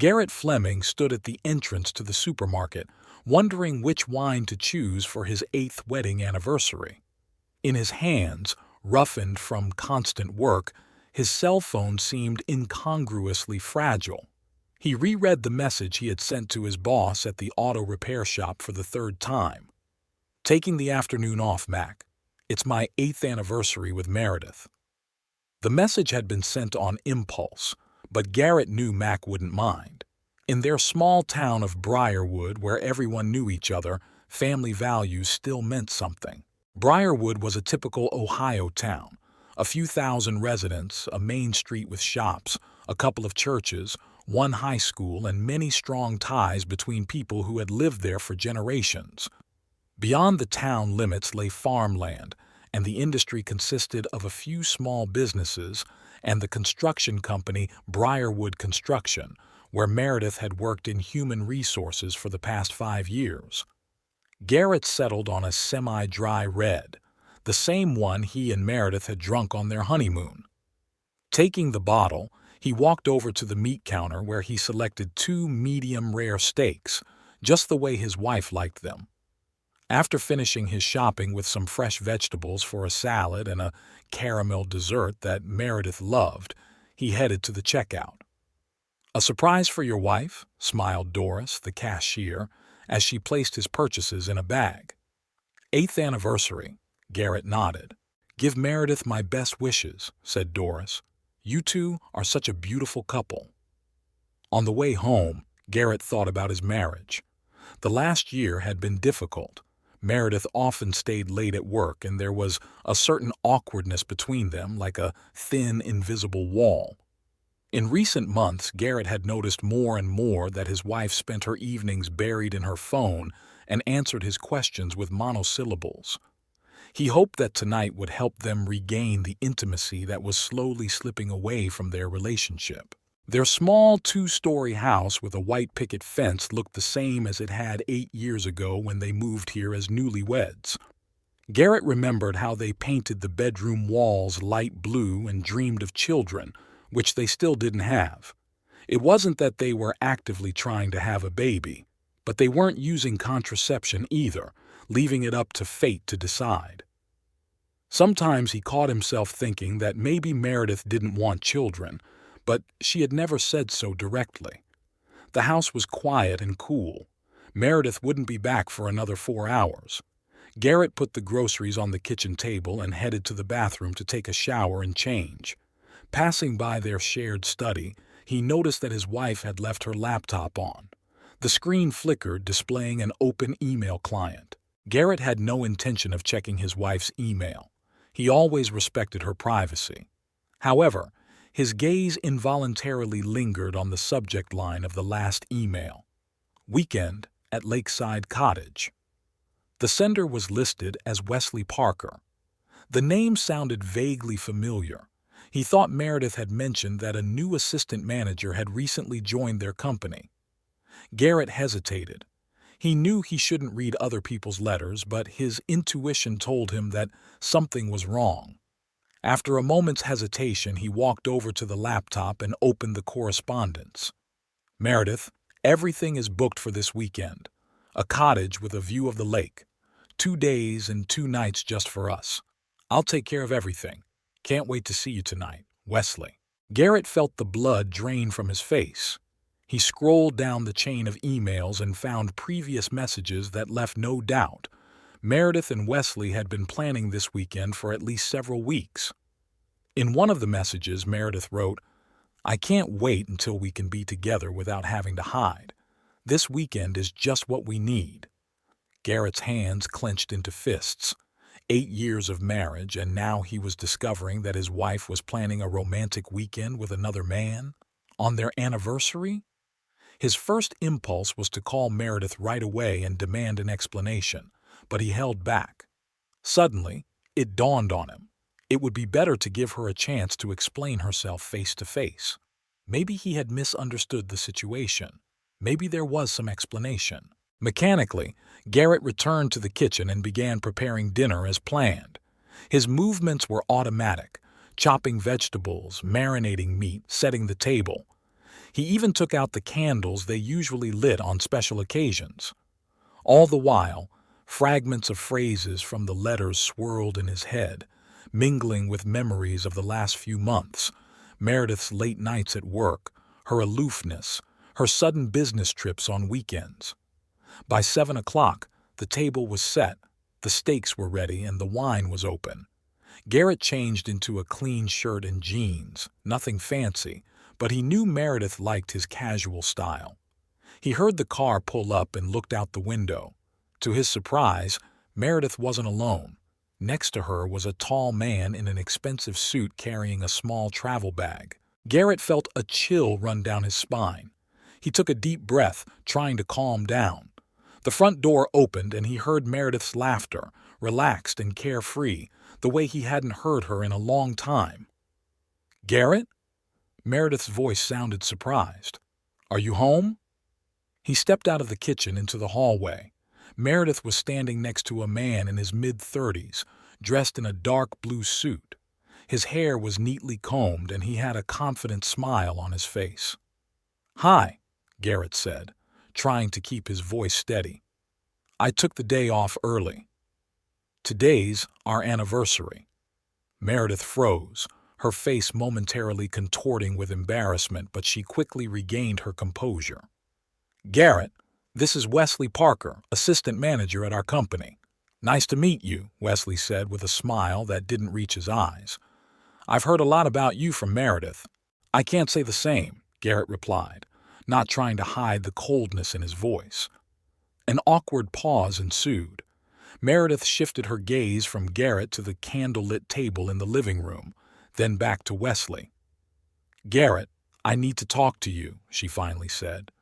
Garrett Fleming stood at the entrance to the supermarket, wondering which wine to choose for his 8th wedding anniversary. In his hands, roughened from constant work, his cell phone seemed incongruously fragile. He reread the message he had sent to his boss at the auto repair shop for the 3rd time. "Taking the afternoon off, Mac. It's my 8th anniversary with Meredith." The message had been sent on impulse, but Garrett knew Mac wouldn't mind. In their small town of Briarwood, where everyone knew each other, family values still meant something. Briarwood was a typical Ohio town. A few thousand residents, a main street with shops, a couple of churches, one high school, and many strong ties between people who had lived there for generations. Beyond the town limits lay farmland, and the industry consisted of a few small businesses and the construction company Briarwood Construction, where Meredith had worked in human resources for the past 5 years. Garrett settled on a semi-dry red, the same one he and Meredith had drunk on their honeymoon. Taking the bottle, he walked over to the meat counter where he selected 2 medium-rare steaks, just the way his wife liked them. After finishing his shopping with some fresh vegetables for a salad and a caramel dessert that Meredith loved, he headed to the checkout. "A surprise for your wife?" smiled Doris, the cashier, as she placed his purchases in a bag. "8th anniversary," Garrett nodded. "Give Meredith my best wishes," said Doris. "You two are such a beautiful couple." On the way home, Garrett thought about his marriage. The last year had been difficult. Meredith often stayed late at work, and there was a certain awkwardness between them, like a thin, invisible wall. In recent months, Garrett had noticed more and more that his wife spent her evenings buried in her phone and answered his questions with monosyllables. He hoped that tonight would help them regain the intimacy that was slowly slipping away from their relationship. Their small 2-story house with a white picket fence looked the same as it had 8 years ago when they moved here as newlyweds. Garrett remembered how they painted the bedroom walls light blue and dreamed of children, which they still didn't have. It wasn't that they were actively trying to have a baby, but they weren't using contraception either, leaving it up to fate to decide. Sometimes he caught himself thinking that maybe Meredith didn't want children, but she had never said so directly. The house was quiet and cool. Meredith wouldn't be back for another 4 hours. Garrett put the groceries on the kitchen table and headed to the bathroom to take a shower and change. Passing by their shared study, he noticed that his wife had left her laptop on. The screen flickered, displaying an open email client. Garrett had no intention of checking his wife's email. He always respected her privacy. However, his gaze involuntarily lingered on the subject line of the last email: "Weekend at Lakeside Cottage." The sender was listed as Wesley Parker. The name sounded vaguely familiar. He thought Meredith had mentioned that a new assistant manager had recently joined their company. Garrett hesitated. He knew he shouldn't read other people's letters, but his intuition told him that something was wrong. After a moment's hesitation, he walked over to the laptop and opened the correspondence. "Meredith, everything is booked for this weekend. A cottage with a view of the lake. 2 days and 2 nights just for us. I'll take care of everything. Can't wait to see you tonight, Wesley." Garrett felt the blood drain from his face. He scrolled down the chain of emails and found previous messages that left no doubt. Meredith and Wesley had been planning this weekend for at least several weeks. In one of the messages, Meredith wrote, "I can't wait until we can be together without having to hide. This weekend is just what we need." Garrett's hands clenched into fists. 8 years of marriage, and now he was discovering that his wife was planning a romantic weekend with another man? On their anniversary? His first impulse was to call Meredith right away and demand an explanation, but he held back. Suddenly, it dawned on him. It would be better to give her a chance to explain herself face to face. Maybe he had misunderstood the situation. Maybe there was some explanation. Mechanically, Garrett returned to the kitchen and began preparing dinner as planned. His movements were automatic, chopping vegetables, marinating meat, setting the table. He even took out the candles they usually lit on special occasions. All the while, fragments of phrases from the letters swirled in his head, mingling with memories of the last few months, Meredith's late nights at work, her aloofness, her sudden business trips on weekends. By 7 o'clock, the table was set, the steaks were ready, and the wine was open. Garrett changed into a clean shirt and jeans, nothing fancy, but he knew Meredith liked his casual style. He heard the car pull up and looked out the window. To his surprise, Meredith wasn't alone. Next to her was a tall man in an expensive suit carrying a small travel bag. Garrett felt a chill run down his spine. He took a deep breath, trying to calm down. The front door opened and he heard Meredith's laughter, relaxed and carefree, the way he hadn't heard her in a long time. "Garrett?" Meredith's voice sounded surprised. "Are you home?" He stepped out of the kitchen into the hallway. Meredith was standing next to a man in his mid-30s, dressed in a dark blue suit. His hair was neatly combed and he had a confident smile on his face. "Hi," Garrett said, trying to keep his voice steady. "I took the day off early. Today's our anniversary." Meredith froze, her face momentarily contorting with embarrassment, but she quickly regained her composure. "Garrett, this is Wesley Parker, assistant manager at our company." "Nice to meet you," Wesley said with a smile that didn't reach his eyes. "I've heard a lot about you from Meredith." "I can't say the same," Garrett replied, not trying to hide the coldness in his voice. An awkward pause ensued. Meredith shifted her gaze from Garrett to the candlelit table in the living room, then back to Wesley. "Garrett, I need to talk to you," she finally said.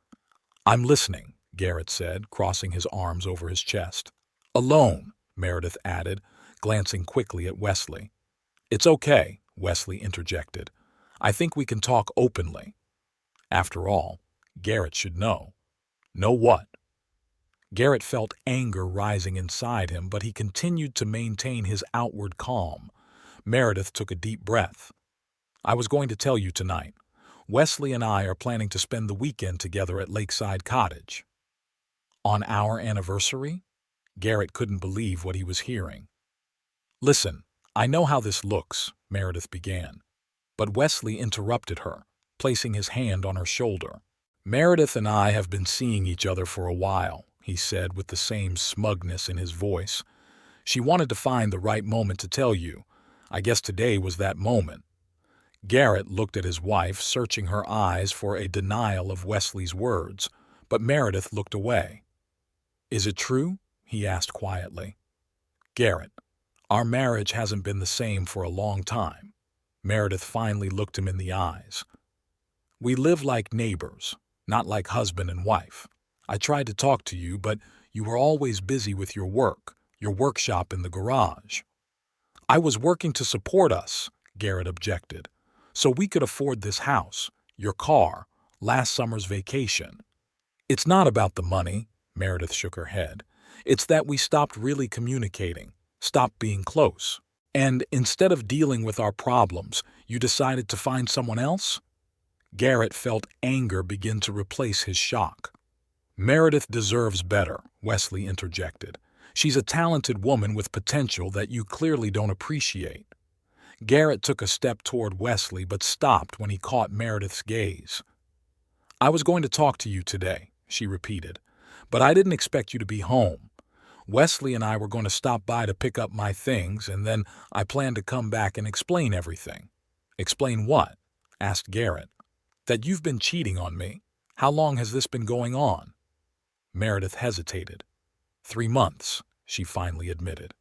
"I'm listening," Garrett said, crossing his arms over his chest. "Alone," Meredith added, glancing quickly at Wesley. "It's okay," Wesley interjected. "I think we can talk openly." After all, Garrett should know. Know what? Garrett felt anger rising inside him, but he continued to maintain his outward calm. Meredith took a deep breath. "I was going to tell you tonight. Wesley and I are planning to spend the weekend together at Lakeside Cottage." "On our anniversary?" Garrett couldn't believe what he was hearing. "Listen, I know how this looks," Meredith began. But Wesley interrupted her, placing his hand on her shoulder. "Meredith and I have been seeing each other for a while," he said with the same smugness in his voice. "She wanted to find the right moment to tell you. I guess today was that moment." Garrett looked at his wife, searching her eyes for a denial of Wesley's words, but Meredith looked away. "Is it true?" he asked quietly. "Garrett, our marriage hasn't been the same for a long time." Meredith finally looked him in the eyes. "We live like neighbors, not like husband and wife. I tried to talk to you, but you were always busy with your work, your workshop in the garage." "I was working to support us," Garrett objected, "so we could afford this house, your car, last summer's vacation." "It's not about the money," Meredith shook her head. "It's that we stopped really communicating, stopped being close. And instead of dealing with our problems, you decided to find someone else?" Garrett felt anger begin to replace his shock. "Meredith deserves better," Wesley interjected. "She's a talented woman with potential that you clearly don't appreciate." Garrett took a step toward Wesley but stopped when he caught Meredith's gaze. "I was going to talk to you today," she repeated, "but I didn't expect you to be home. Wesley and I were going to stop by to pick up my things, and then I planned to come back and explain everything." "Explain what?" asked Garrett. "That you've been cheating on me. How long has this been going on?" Meredith hesitated. 3 months, she finally admitted.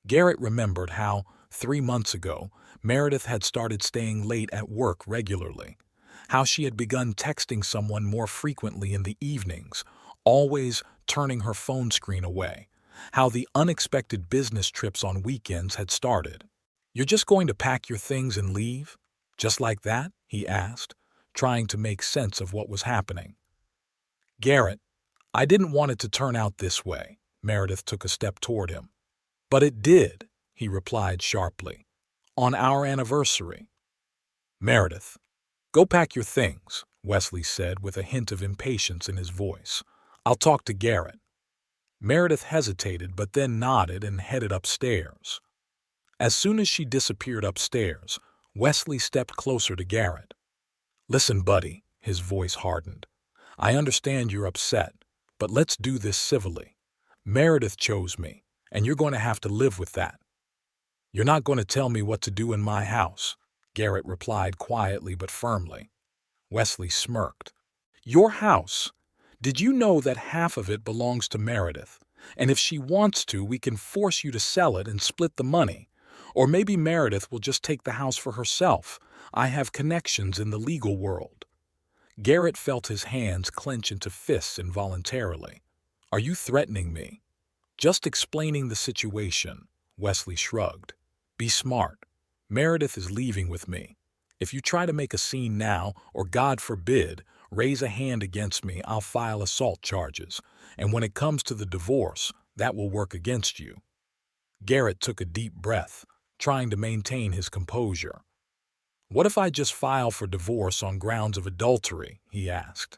Garrett remembered how, 3 months ago, Meredith had started staying late at work regularly, how she had begun texting someone more frequently in the evenings, always turning her phone screen away, how the unexpected business trips on weekends had started. "You're just going to pack your things and leave? Just like that?" he asked, trying to make sense of what was happening. "Garrett, I didn't want it to turn out this way." Meredith took a step toward him. "But it did," he replied sharply. "On our anniversary." "Meredith, go pack your things," Wesley said with a hint of impatience in his voice. "I'll talk to Garrett." Meredith hesitated but then nodded and headed upstairs. As soon as she disappeared upstairs, Wesley stepped closer to Garrett. "Listen, buddy," his voice hardened. "I understand you're upset, but let's do this civilly. Meredith chose me, and you're going to have to live with that." "You're not going to tell me what to do in my house," Garrett replied quietly but firmly. Wesley smirked. "Your house? Did you know that half of it belongs to Meredith? And if she wants to, we can force you to sell it and split the money. Or maybe Meredith will just take the house for herself. I have connections in the legal world." Garrett felt his hands clench into fists involuntarily. "Are you threatening me?" "Just explaining the situation," Wesley shrugged. "Be smart. Meredith is leaving with me. If you try to make a scene now, or God forbid, raise a hand against me, I'll file assault charges. And when it comes to the divorce, that will work against you." Garrett took a deep breath, trying to maintain his composure. "What if I just file for divorce on grounds of adultery?" he asked.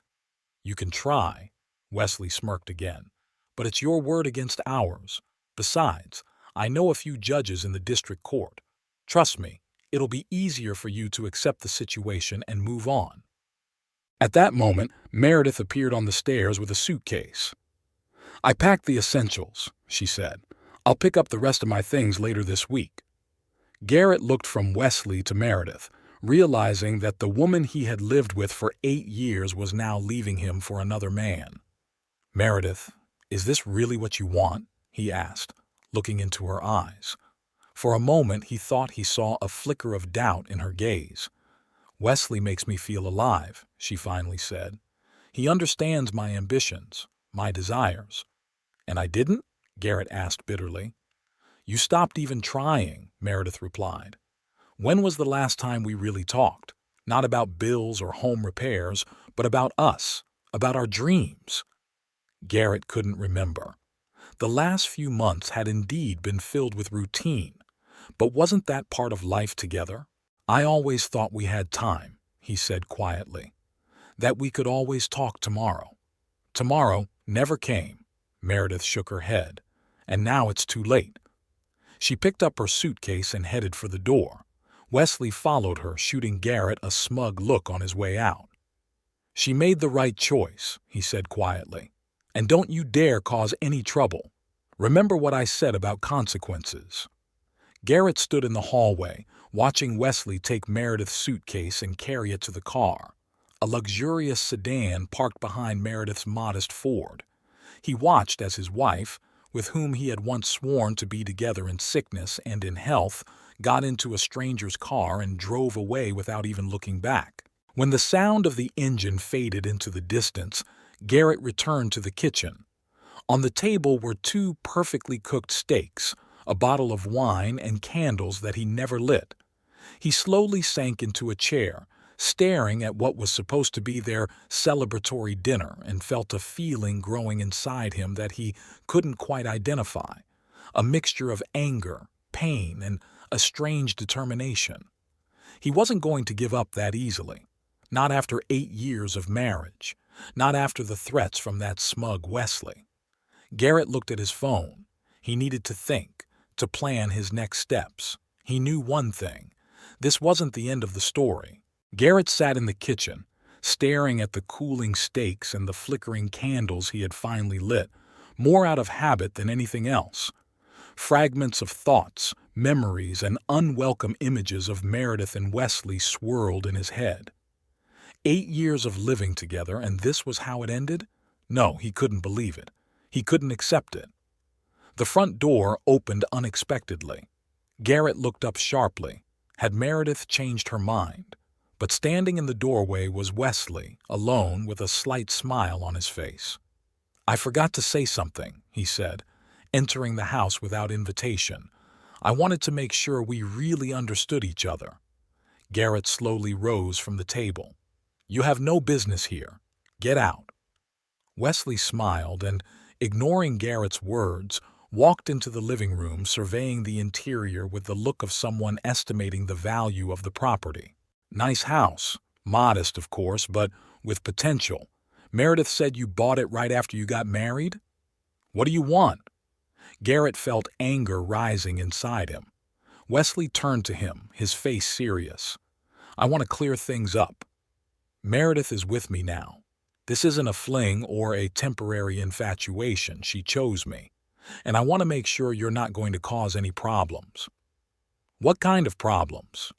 "You can try," Wesley smirked again, "but it's your word against ours. Besides, I know a few judges in the district court. Trust me, it'll be easier for you to accept the situation and move on." At that moment, Meredith appeared on the stairs with a suitcase. "I packed the essentials," she said. "I'll pick up the rest of my things later this week." Garrett looked from Wesley to Meredith, realizing that the woman he had lived with for 8 years was now leaving him for another man. "Meredith, is this really what you want?" he asked, looking into her eyes. For a moment he thought he saw a flicker of doubt in her gaze. "Wesley makes me feel alive," she finally said. "He understands my ambitions, my desires." "And I didn't?" Garrett asked bitterly. "You stopped even trying," Meredith replied. "When was the last time we really talked? Not about bills or home repairs, but about us, about our dreams." Garrett couldn't remember. The last few months had indeed been filled with routine, but wasn't that part of life together? "I always thought we had time," he said quietly. "That we could always talk tomorrow." "Tomorrow never came," Meredith shook her head. "And now it's too late." She picked up her suitcase and headed for the door. Wesley followed her, shooting Garrett a smug look on his way out. "She made the right choice," he said quietly. "And don't you dare cause any trouble. Remember what I said about consequences." Garrett stood in the hallway, watching Wesley take Meredith's suitcase and carry it to the car, a luxurious sedan parked behind Meredith's modest Ford. He watched as his wife, with whom he had once sworn to be together in sickness and in health, got into a stranger's car and drove away without even looking back. When the sound of the engine faded into the distance, Garrett returned to the kitchen. On the table were 2 perfectly cooked steaks, a bottle of wine, and candles that he never lit. He slowly sank into a chair, staring at what was supposed to be their celebratory dinner, and felt a feeling growing inside him that he couldn't quite identify, a mixture of anger, pain, and a strange determination. He wasn't going to give up that easily, not after 8 years of marriage, not after the threats from that smug Wesley. Garrett looked at his phone. He needed to think, to plan his next steps. He knew one thing. This wasn't the end of the story. Garrett sat in the kitchen, staring at the cooling steaks and the flickering candles he had finally lit, more out of habit than anything else. Fragments of thoughts, memories, and unwelcome images of Meredith and Wesley swirled in his head. 8 years of living together, and this was how it ended? No, he couldn't believe it. He couldn't accept it. The front door opened unexpectedly. Garrett looked up sharply. Had Meredith changed her mind? But standing in the doorway was Wesley, alone, with a slight smile on his face. "I forgot to say something," he said, entering the house without invitation. "I wanted to make sure we really understood each other." Garrett slowly rose from the table. "You have no business here. Get out." Wesley smiled and, ignoring Garrett's words, walked into the living room, surveying the interior with the look of someone estimating the value of the property. Nice house, modest of course, but with potential. Meredith said you bought it right after you got married? What do you want? Garrett felt anger rising inside him. Wesley turned to him, his face serious. I want to clear things up. Meredith is with me now. This isn't a fling or a temporary infatuation. She chose me. And I want to make sure you're not going to cause any problems. What kind of problems?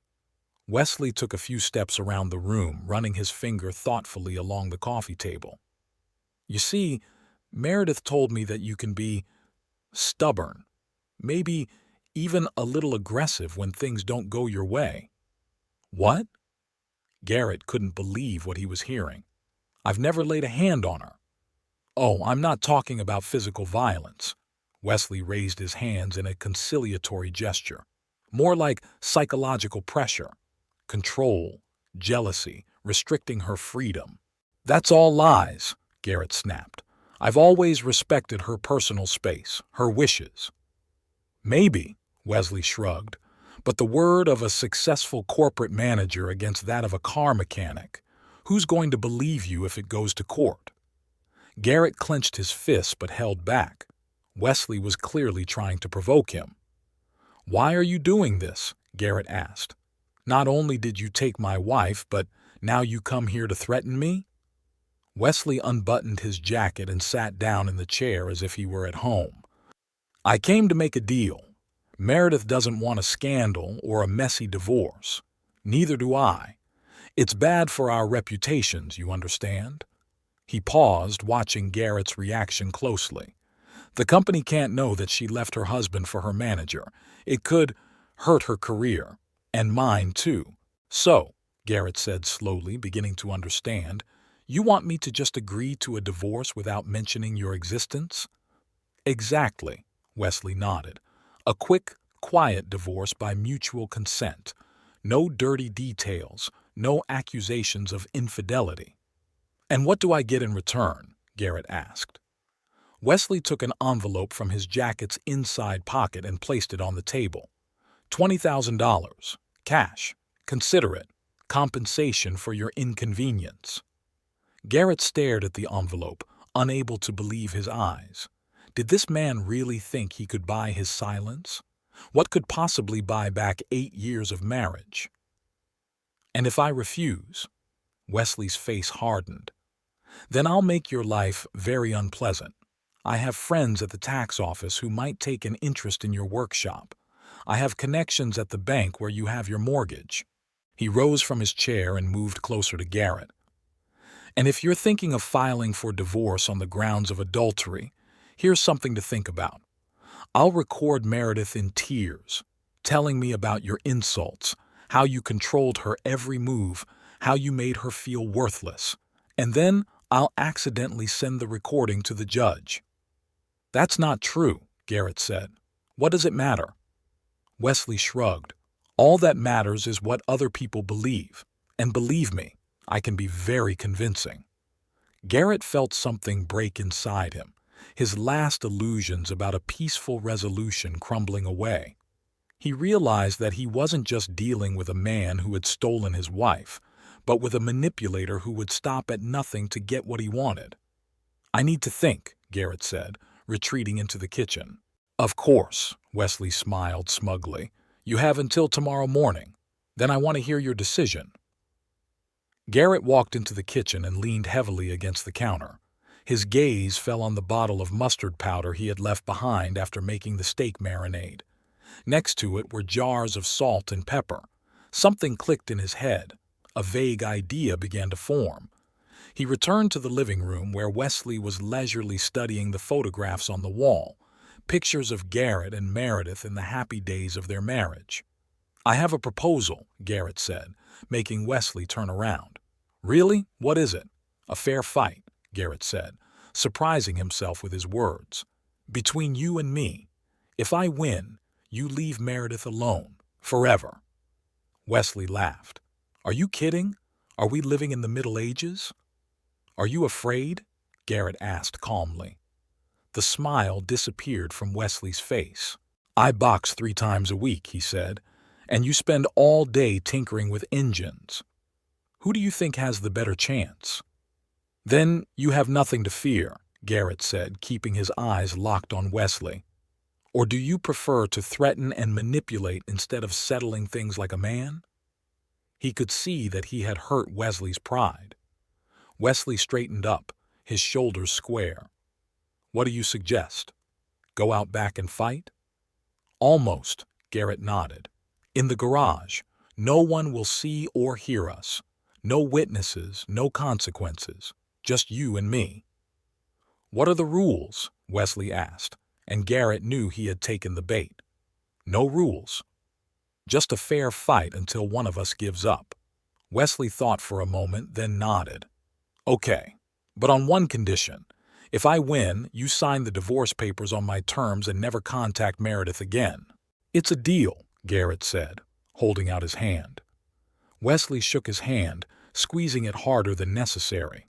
Wesley took a few steps around the room, running his finger thoughtfully along the coffee table. You see, Meredith told me that you can be stubborn, maybe even a little aggressive when things don't go your way. What? Garrett couldn't believe what he was hearing. I've never laid a hand on her. Oh, I'm not talking about physical violence. Wesley raised his hands in a conciliatory gesture. More like psychological pressure, control, jealousy, restricting her freedom. That's all lies, Garrett snapped. I've always respected her personal space, her wishes. Maybe, Wesley shrugged, but the word of a successful corporate manager against that of a car mechanic. Who's going to believe you if it goes to court? Garrett clenched his fists but held back. Wesley was clearly trying to provoke him. Why are you doing this? Garrett asked. Not only did you take my wife, but now you come here to threaten me? Wesley unbuttoned his jacket and sat down in the chair as if he were at home. I came to make a deal. Meredith doesn't want a scandal or a messy divorce. Neither do I. It's bad for our reputations, you understand? He paused, watching Garrett's reaction closely. The company can't know that she left her husband for her manager. It could hurt her career, and mine too. So, Garrett said slowly, beginning to understand, you want me to just agree to a divorce without mentioning your existence? Exactly, Wesley nodded. A quick, quiet divorce by mutual consent. No dirty details, no accusations of infidelity. And what do I get in return? Garrett asked. Wesley took an envelope from his jacket's inside pocket and placed it on the table. $20,000. Cash. Consider it. Compensation for your inconvenience. Garrett stared at the envelope, unable to believe his eyes. Did this man really think he could buy his silence? What could possibly buy back 8 years of marriage? And if I refuse? Wesley's face hardened. Then I'll make your life very unpleasant. I have friends at the tax office who might take an interest in your workshop. I have connections at the bank where you have your mortgage. He rose from his chair and moved closer to Garrett. And if you're thinking of filing for divorce on the grounds of adultery, here's something to think about. I'll record Meredith in tears, telling me about your insults, how you controlled her every move, how you made her feel worthless. And then I'll accidentally send the recording to the judge. That's not true, Garrett said. What does it matter? Wesley shrugged. All that matters is what other people believe. And believe me, I can be very convincing. Garrett felt something break inside him, his last illusions about a peaceful resolution crumbling away. He realized that he wasn't just dealing with a man who had stolen his wife, but with a manipulator who would stop at nothing to get what he wanted. I need to think, Garrett said, retreating into the kitchen. Of course, Wesley smiled smugly. You have until tomorrow morning. Then I want to hear your decision. Garrett walked into the kitchen and leaned heavily against the counter. His gaze fell on the bottle of mustard powder he had left behind after making the steak marinade. Next to it were jars of salt and pepper. Something clicked in his head. A vague idea began to form. He returned to the living room where Wesley was leisurely studying the photographs on the wall, pictures of Garrett and Meredith in the happy days of their marriage. I have a proposal, Garrett said, making Wesley turn around. Really? What is it? A fair fight, Garrett said, surprising himself with his words. Between you and me, if I win, you leave Meredith alone, forever. Wesley laughed. Are you kidding? Are we living in the Middle Ages? Are you afraid? Garrett asked calmly. The smile disappeared from Wesley's face. I box 3 times a week, he said, and you spend all day tinkering with engines. Who do you think has the better chance? Then you have nothing to fear, Garrett said, keeping his eyes locked on Wesley. Or do you prefer to threaten and manipulate instead of settling things like a man? He could see that he had hurt Wesley's pride. Wesley straightened up, his shoulders square. What do you suggest? Go out back and fight? Almost, Garrett nodded. In the garage. No one will see or hear us. No witnesses, no consequences. Just you and me. What are the rules? Wesley asked, and Garrett knew he had taken the bait. No rules. Just a fair fight until one of us gives up. Wesley thought for a moment, then nodded. Okay, but on one condition. If I win, you sign the divorce papers on my terms and never contact Meredith again. It's a deal, Garrett said, holding out his hand. Wesley shook his hand, squeezing it harder than necessary.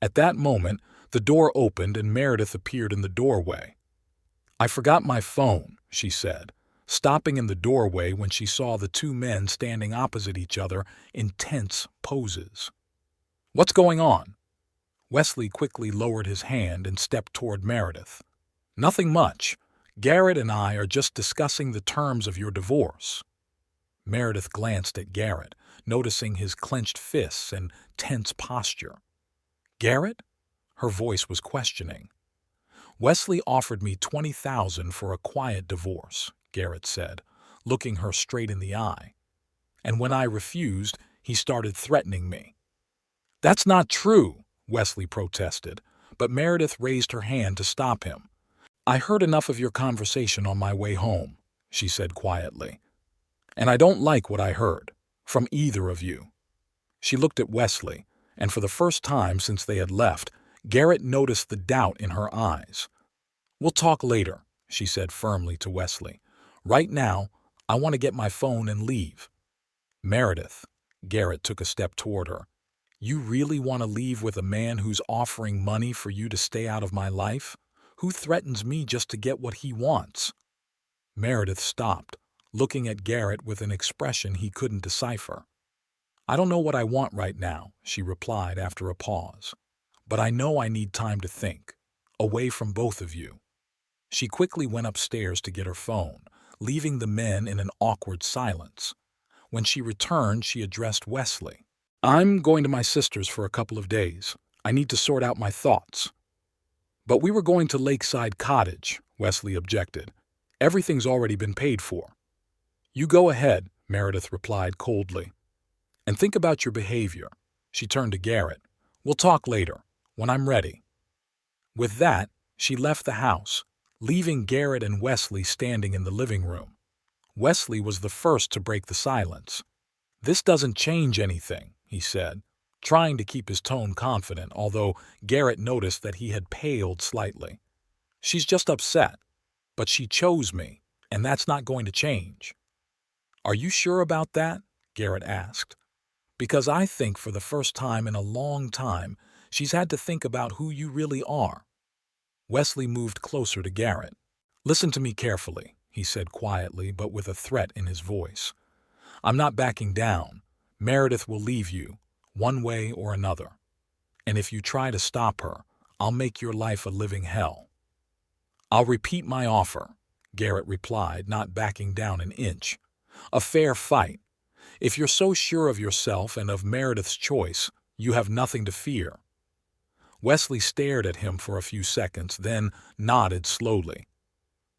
At that moment, the door opened and Meredith appeared in the doorway. I forgot my phone, she said, stopping in the doorway when she saw the two men standing opposite each other in tense poses. What's going on? Wesley quickly lowered his hand and stepped toward Meredith. Nothing much. Garrett and I are just discussing the terms of your divorce. Meredith glanced at Garrett, noticing his clenched fists and tense posture. Garrett? Her voice was questioning. Wesley offered me $20,000 for a quiet divorce, Garrett said, looking her straight in the eye. And when I refused, he started threatening me. That's not true, Wesley protested, but Meredith raised her hand to stop him. I heard enough of your conversation on my way home, she said quietly. And I don't like what I heard, from either of you. She looked at Wesley, and for the first time since they had left, Garrett noticed the doubt in her eyes. We'll talk later, she said firmly to Wesley. Right now, I want to get my phone and leave. Meredith, Garrett took a step toward her. You really want to leave with a man who's offering money for you to stay out of my life? Who threatens me just to get what he wants? Meredith stopped, looking at Garrett with an expression he couldn't decipher. I don't know what I want right now, she replied after a pause. But I know I need time to think, away from both of you. She quickly went upstairs to get her phone, leaving the men in an awkward silence. When she returned, she addressed Wesley. I'm going to my sister's for a couple of days. I need to sort out my thoughts. But we were going to Lakeside Cottage, Wesley objected. Everything's already been paid for. You go ahead, Meredith replied coldly. And think about your behavior. She turned to Garrett. We'll talk later, when I'm ready. With that, she left the house, leaving Garrett and Wesley standing in the living room. Wesley was the first to break the silence. This doesn't change anything, he said, trying to keep his tone confident, although Garrett noticed that he had paled slightly. She's just upset, but she chose me, and that's not going to change. Are you sure about that? Garrett asked. Because I think for the first time in a long time, she's had to think about who you really are. Wesley moved closer to Garrett. Listen to me carefully, he said quietly, but with a threat in his voice. I'm not backing down. Meredith will leave you, one way or another. And if you try to stop her, I'll make your life a living hell. I'll repeat my offer, Garrett replied, not backing down an inch. A fair fight. If you're so sure of yourself and of Meredith's choice, you have nothing to fear. Wesley stared at him for a few seconds, then nodded slowly.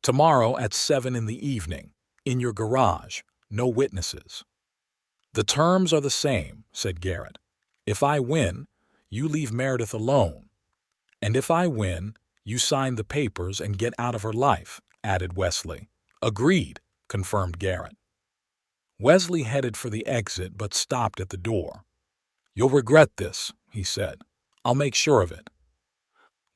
Tomorrow at 7 in the evening, in your garage, no witnesses. The terms are the same, said Garrett. If I win, you leave Meredith alone. And if I win, you sign the papers and get out of her life, added Wesley. Agreed, confirmed Garrett. Wesley headed for the exit but stopped at the door. You'll regret this, he said. I'll make sure of it.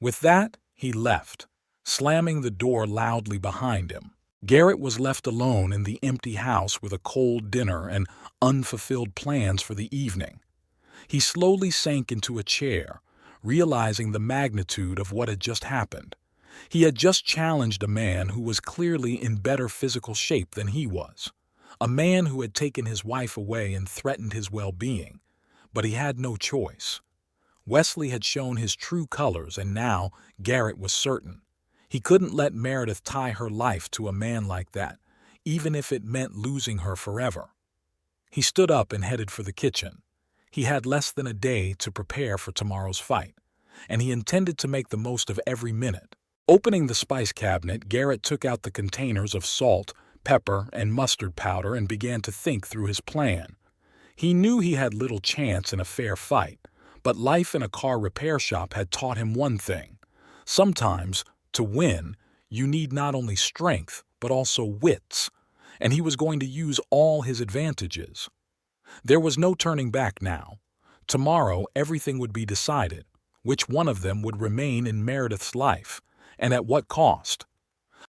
With that, he left, slamming the door loudly behind him. Garrett was left alone in the empty house with a cold dinner and unfulfilled plans for the evening. He slowly sank into a chair, realizing the magnitude of what had just happened. He had just challenged a man who was clearly in better physical shape than he was, a man who had taken his wife away and threatened his well-being, but he had no choice. Wesley had shown his true colors, and now Garrett was certain. He couldn't let Meredith tie her life to a man like that, even if it meant losing her forever. He stood up and headed for the kitchen. He had less than a day to prepare for tomorrow's fight, and he intended to make the most of every minute. Opening the spice cabinet, Garrett took out the containers of salt, pepper, and mustard powder and began to think through his plan. He knew he had little chance in a fair fight, but life in a car repair shop had taught him one thing. Sometimes, to win, you need not only strength, but also wits, and he was going to use all his advantages. There was no turning back now. Tomorrow, everything would be decided. Which one of them would remain in Meredith's life, and at what cost?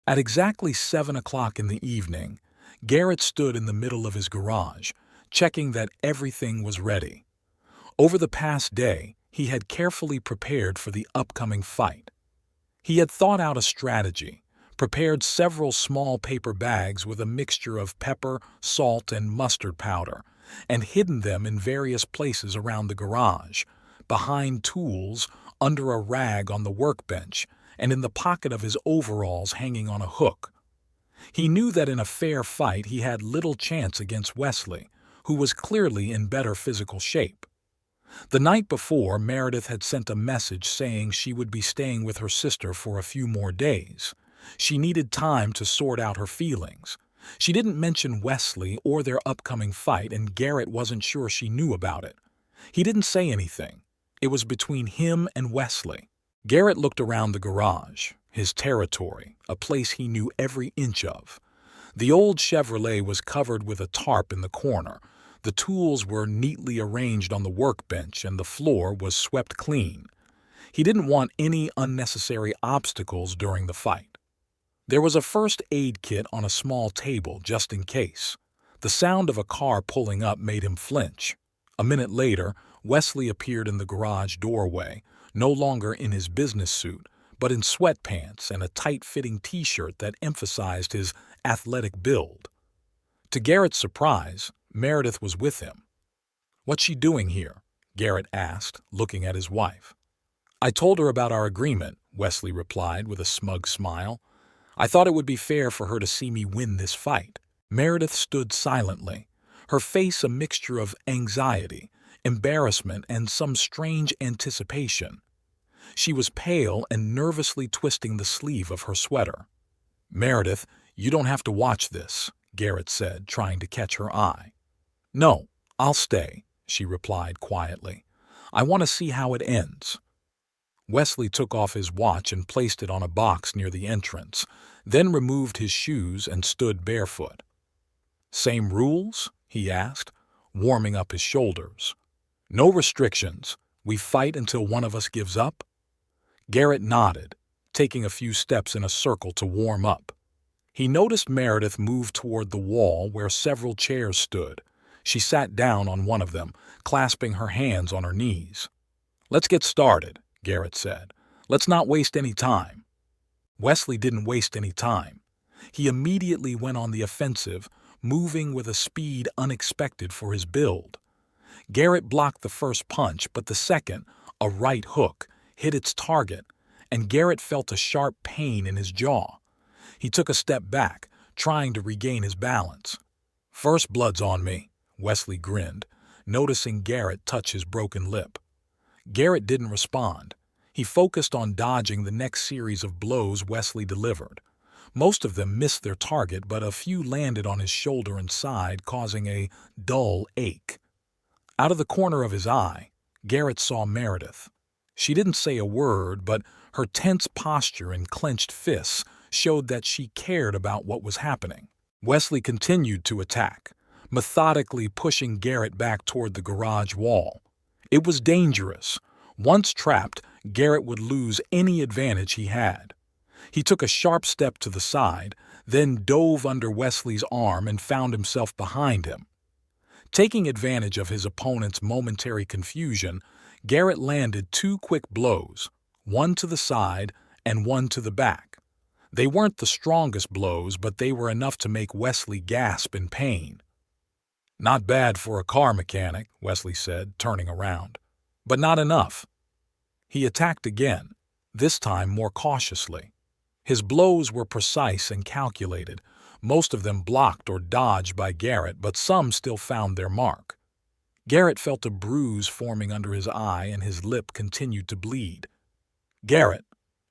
At exactly 7 o'clock in the evening, Garrett stood in the middle of his garage, checking that everything was ready. Over the past day, he had carefully prepared for the upcoming fight. He had thought out a strategy, prepared several small paper bags with a mixture of pepper, salt, and mustard powder, and hidden them in various places around the garage, behind tools, under a rag on the workbench, and in the pocket of his overalls hanging on a hook. He knew that in a fair fight he had little chance against Wesley, who was clearly in better physical shape. The night before, Meredith had sent a message saying she would be staying with her sister for a few more days. She needed time to sort out her feelings. She didn't mention Wesley or their upcoming fight, and Garrett wasn't sure she knew about it. He didn't say anything. It was between him and Wesley. Garrett looked around the garage, his territory, a place he knew every inch of. The old Chevrolet was covered with a tarp in the corner. The tools were neatly arranged on the workbench, and the floor was swept clean. He didn't want any unnecessary obstacles during the fight. There was a first aid kit on a small table just in case. The sound of a car pulling up made him flinch. A minute later, Wesley appeared in the garage doorway, no longer in his business suit, but in sweatpants and a tight-fitting t-shirt that emphasized his athletic build. To Garrett's surprise, Meredith was with him. "What's she doing here?" Garrett asked, looking at his wife. "I told her about our agreement," Wesley replied with a smug smile. "I thought it would be fair for her to see me win this fight." Meredith stood silently, her face a mixture of anxiety, embarrassment, and some strange anticipation. She was pale and nervously twisting the sleeve of her sweater. "Meredith, you don't have to watch this," Garrett said, trying to catch her eye. "No, I'll stay," she replied quietly. "I want to see how it ends." Wesley took off his watch and placed it on a box near the entrance, then removed his shoes and stood barefoot. "Same rules?" he asked, warming up his shoulders. "No restrictions. We fight until one of us gives up?" Garrett nodded, taking a few steps in a circle to warm up. He noticed Meredith move toward the wall where several chairs stood. She sat down on one of them, clasping her hands on her knees. "Let's get started," Garrett said. "Let's not waste any time." Wesley didn't waste any time. He immediately went on the offensive, moving with a speed unexpected for his build. Garrett blocked the first punch, but the second, a right hook, hit its target, and Garrett felt a sharp pain in his jaw. He took a step back, trying to regain his balance. "First blood's on me," Wesley grinned, noticing Garrett touch his broken lip. Garrett didn't respond. He focused on dodging the next series of blows Wesley delivered. Most of them missed their target, but a few landed on his shoulder and side, causing a dull ache. Out of the corner of his eye, Garrett saw Meredith. She didn't say a word, but her tense posture and clenched fists showed that she cared about what was happening. Wesley continued to attack, methodically pushing Garrett back toward the garage wall. It was dangerous. Once trapped, Garrett would lose any advantage he had. He took a sharp step to the side, then dove under Wesley's arm and found himself behind him. Taking advantage of his opponent's momentary confusion, Garrett landed 2 quick blows, one to the side and one to the back. They weren't the strongest blows, but they were enough to make Wesley gasp in pain. "Not bad for a car mechanic," Wesley said, turning around. "But not enough." He attacked again, this time more cautiously. His blows were precise and calculated, most of them blocked or dodged by Garrett, but some still found their mark. Garrett felt a bruise forming under his eye and his lip continued to bleed. "Garrett,"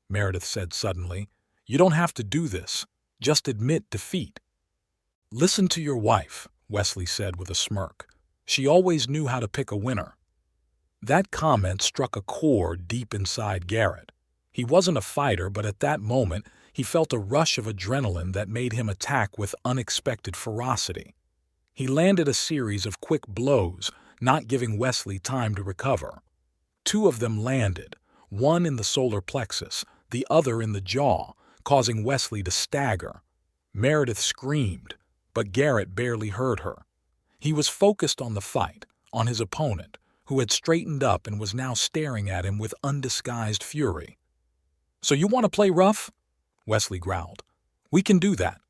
Meredith said suddenly, "you don't have to do this. Just admit defeat." "Listen to your wife," Wesley said with a smirk. "She always knew how to pick a winner." That comment struck a chord deep inside Garrett. He wasn't a fighter, but at that moment he felt a rush of adrenaline that made him attack with unexpected ferocity. He landed a series of quick blows, not giving Wesley time to recover. Two of them landed, one in the solar plexus, the other in the jaw, causing Wesley to stagger. Meredith screamed, but Garrett barely heard her. He was focused on the fight, on his opponent, who had straightened up and was now staring at him with undisguised fury. "So you want to play rough?" Wesley growled. "We can do that."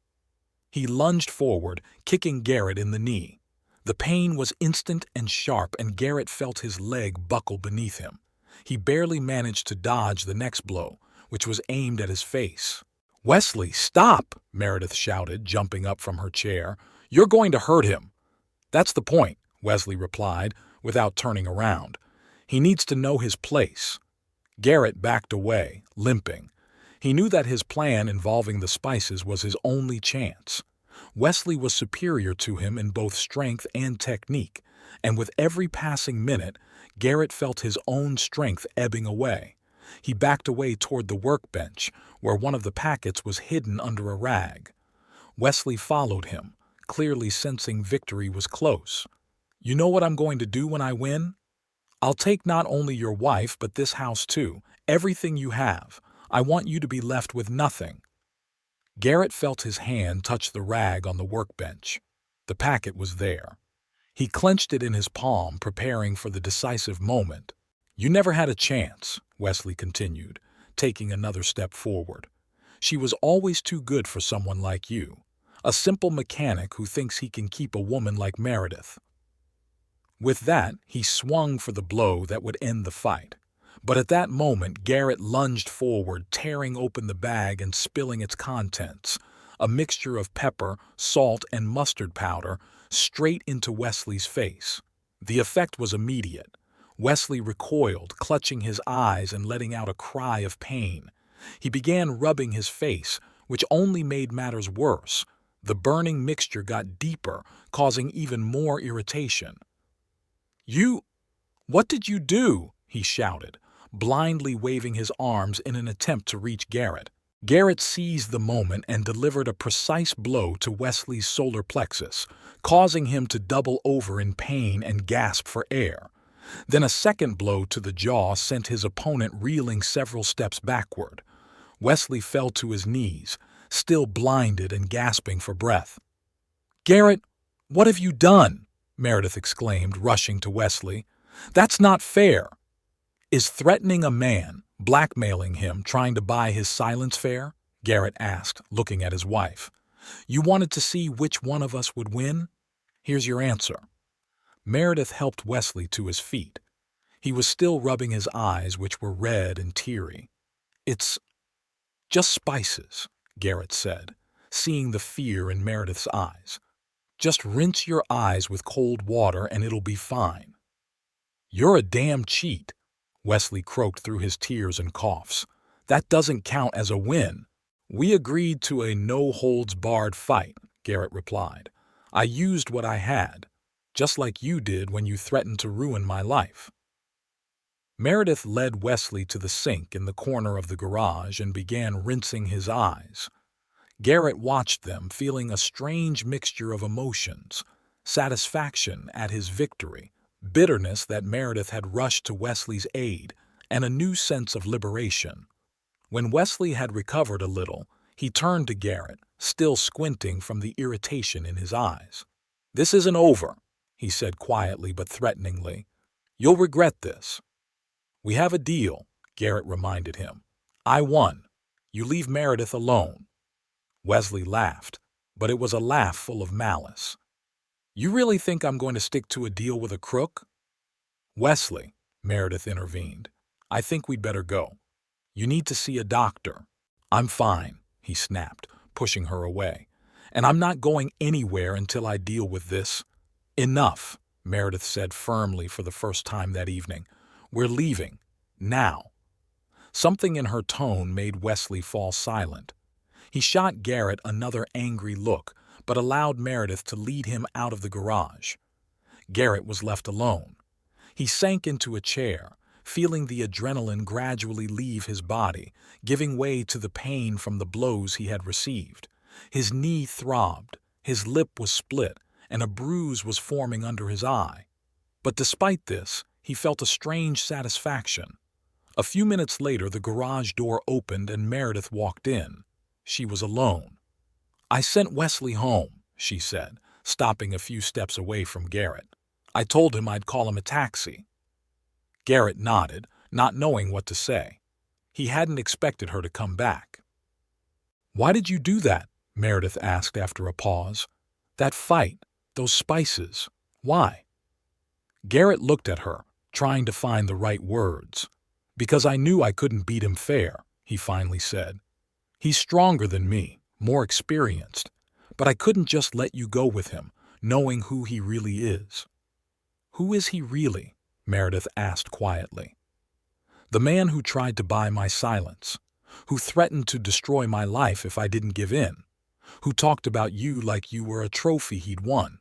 He lunged forward, kicking Garrett in the knee. The pain was instant and sharp, and Garrett felt his leg buckle beneath him. He barely managed to dodge the next blow, which was aimed at his face. "Wesley, stop!" Meredith shouted, jumping up from her chair. "You're going to hurt him." "That's the point," Wesley replied, without turning around. "He needs to know his place." Garrett backed away, limping. He knew that his plan involving the spices was his only chance. Wesley was superior to him in both strength and technique, and with every passing minute, Garrett felt his own strength ebbing away. He backed away toward the workbench, where one of the packets was hidden under a rag. Wesley followed him, clearly sensing victory was close. "You know what I'm going to do when I win? I'll take not only your wife but this house too, everything you have. I want you to be left with nothing." Garrett felt his hand touch the rag on the workbench. The packet was there. He clenched it in his palm, preparing for the decisive moment. "You never had a chance," Wesley continued, taking another step forward. "She was always too good for someone like you, a simple mechanic who thinks he can keep a woman like Meredith." With that, he swung for the blow that would end the fight. But at that moment, Garrett lunged forward, tearing open the bag and spilling its contents, a mixture of pepper, salt, and mustard powder, straight into Wesley's face. The effect was immediate. Wesley recoiled, clutching his eyes and letting out a cry of pain. He began rubbing his face, which only made matters worse. The burning mixture got deeper, causing even more irritation. What did you do?" he shouted, blindly waving his arms in an attempt to reach Garrett. Garrett seized the moment and delivered a precise blow to Wesley's solar plexus, causing him to double over in pain and gasp for air. Then a second blow to the jaw sent his opponent reeling several steps backward. Wesley fell to his knees, still blinded and gasping for breath. "Garrett, what have you done?" Meredith exclaimed, rushing to Wesley. "That's not fair." "Is threatening a man, blackmailing him, trying to buy his silence fair?" Garrett asked, looking at his wife. "You wanted to see which one of us would win? Here's your answer." Meredith helped Wesley to his feet. He was still rubbing his eyes, which were red and teary. "It's just spices," Garrett said, seeing the fear in Meredith's eyes. "Just rinse your eyes with cold water and it'll be fine." "You're a damn cheat," Wesley croaked through his tears and coughs. "That doesn't count as a win." "We agreed to a no-holds-barred fight," Garrett replied. "I used what I had, just like you did when you threatened to ruin my life." Meredith led Wesley to the sink in the corner of the garage and began rinsing his eyes. Garrett watched them, feeling a strange mixture of emotions: satisfaction at his victory, bitterness that Meredith had rushed to Wesley's aid, and a new sense of liberation. When Wesley had recovered a little, he turned to Garrett, still squinting from the irritation in his eyes. "This isn't over," he said quietly but threateningly. "You'll regret this." "We have a deal," Garrett reminded him. "I won. You leave Meredith alone." Wesley laughed, but it was a laugh full of malice. "You really think I'm going to stick to a deal with a crook?" "Wesley," Meredith intervened, I think we'd better go. You need to see a doctor." "I'm fine," he snapped, pushing her away. "And I'm not going anywhere until I deal with this." "Enough," Meredith said firmly for the first time that evening. "We're leaving. Now." Something in her tone made Wesley fall silent. He shot Garrett another angry look, but allowed Meredith to lead him out of the garage. Garrett was left alone. He sank into a chair, feeling the adrenaline gradually leave his body, giving way to the pain from the blows he had received. His knee throbbed, his lip was split, and a bruise was forming under his eye. But despite this, he felt a strange satisfaction. A few minutes later, the garage door opened and Meredith walked in. She was alone. "I sent Wesley home," she said, stopping a few steps away from Garrett. "I told him I'd call him a taxi." Garrett nodded, not knowing what to say. He hadn't expected her to come back. "Why did you do that?" Meredith asked after a pause. "That fight, those spices, why?" Garrett looked at her, trying to find the right words. "Because I knew I couldn't beat him fair," he finally said. "He's stronger than me, more experienced, but I couldn't just let you go with him, knowing who he really is." "Who is he really?" Meredith asked quietly. "The man who tried to buy my silence, who threatened to destroy my life if I didn't give in, who talked about you like you were a trophy he'd won."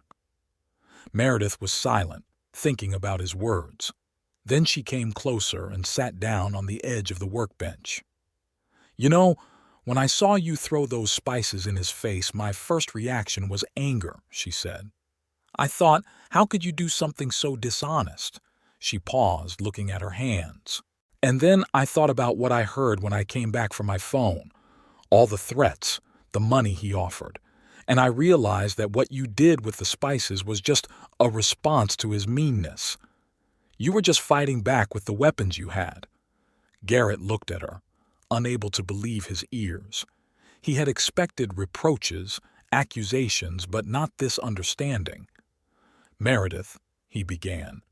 Meredith was silent, thinking about his words. Then she came closer and sat down on the edge of the workbench. "You know, when I saw you throw those spices in his face, my first reaction was anger," she said. "I thought, how could you do something so dishonest?" She paused, looking at her hands. "And then I thought about what I heard when I came back from my phone, all the threats, the money he offered, and I realized that what you did with the spices was just a response to his meanness. You were just fighting back with the weapons you had." Garrett looked at her, unable to believe his ears. He had expected reproaches, accusations, but not this understanding. "Meredith," he began,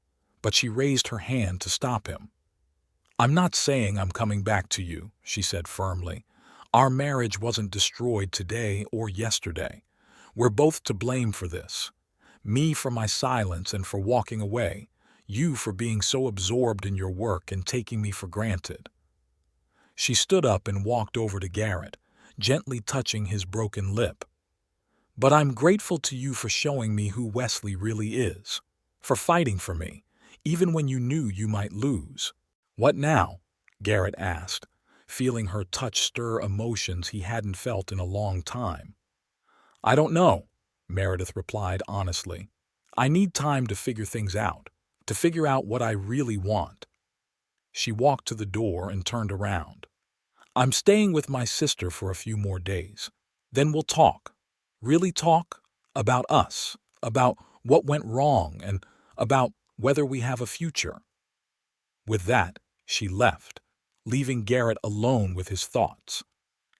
but she raised her hand to stop him. "I'm not saying I'm coming back to you," she said firmly. "Our marriage wasn't destroyed today or yesterday. We're both to blame for this. Me for my silence and for walking away. You for being so absorbed in your work and taking me for granted." She stood up and walked over to Garrett, gently touching his broken lip. "But I'm grateful to you for showing me who Wesley really is, for fighting for me, even when you knew you might lose." "What now?" Garrett asked, feeling her touch stir emotions he hadn't felt in a long time. "I don't know," Meredith replied honestly. "I need time to figure things out, to figure out what I really want." She walked to the door and turned around. "I'm staying with my sister for a few more days. Then we'll talk. Really talk? About us, about what went wrong, and about whether we have a future." With that, she left, leaving Garrett alone with his thoughts.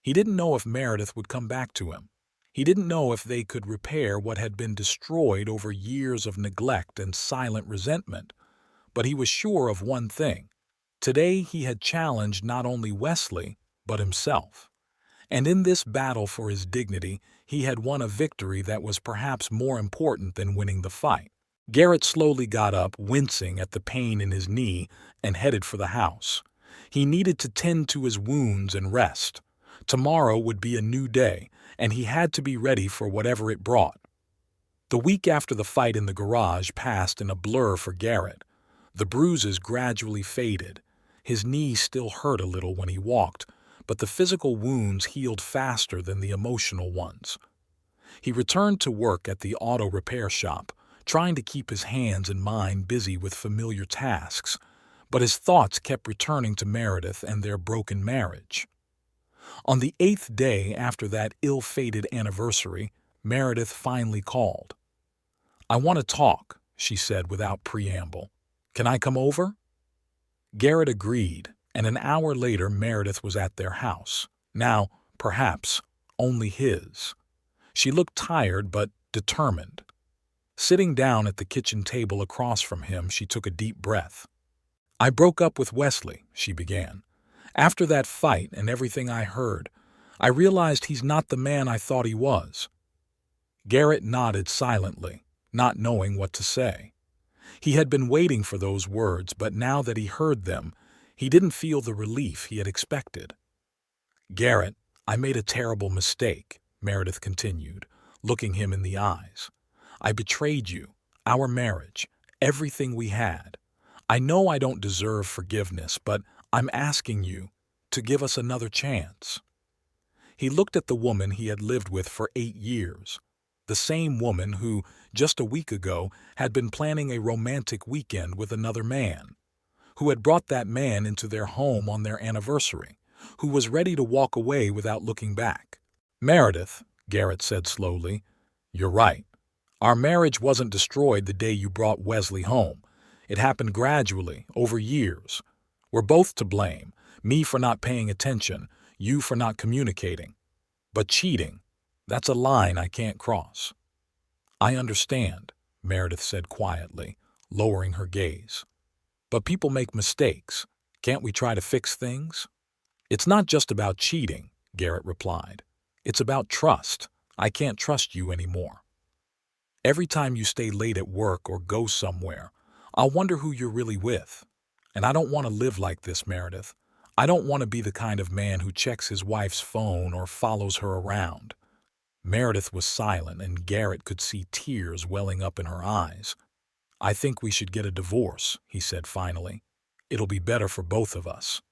He didn't know if Meredith would come back to him. He didn't know if they could repair what had been destroyed over years of neglect and silent resentment. But he was sure of one thing. Today he had challenged not only Wesley, but himself. And in this battle for his dignity, he had won a victory that was perhaps more important than winning the fight. Garrett slowly got up, wincing at the pain in his knee, and headed for the house. He needed to tend to his wounds and rest. Tomorrow would be a new day, and he had to be ready for whatever it brought. The week after the fight in the garage passed in a blur for Garrett. The bruises gradually faded. His knee still hurt a little when he walked, but the physical wounds healed faster than the emotional ones. He returned to work at the auto repair shop, trying to keep his hands and mind busy with familiar tasks, but his thoughts kept returning to Meredith and their broken marriage. On the 8th day after that ill-fated anniversary, Meredith finally called. "I want to talk," she said without preamble. "Can I come over?" Garrett agreed, and an hour later Meredith was at their house. Now, perhaps, only his. She looked tired but determined. Sitting down at the kitchen table across from him, she took a deep breath. "I broke up with Wesley," she began. "After that fight and everything I heard, I realized he's not the man I thought he was." Garrett nodded silently, not knowing what to say. He had been waiting for those words, but now that he heard them, he didn't feel the relief he had expected. "Garrett, I made a terrible mistake," Meredith continued, looking him in the eyes. "I betrayed you, our marriage, everything we had. I know I don't deserve forgiveness, but I'm asking you to give us another chance." He looked at the woman he had lived with for 8 years, the same woman who, just a week ago, had been planning a romantic weekend with another man, who had brought that man into their home on their anniversary, who was ready to walk away without looking back. "Meredith," Garrett said slowly, "you're right. Our marriage wasn't destroyed the day you brought Wesley home. It happened gradually, over years. We're both to blame, me for not paying attention, you for not communicating. But cheating, that's a line I can't cross." "I understand," Meredith said quietly, lowering her gaze. "But people make mistakes. Can't we try to fix things?" "It's not just about cheating," Garrett replied. "It's about trust. I can't trust you anymore. Every time you stay late at work or go somewhere, I'll wonder who you're really with. And I don't want to live like this, Meredith. I don't want to be the kind of man who checks his wife's phone or follows her around." Meredith was silent, and Garrett could see tears welling up in her eyes. "I think we should get a divorce," he said finally. "It'll be better for both of us."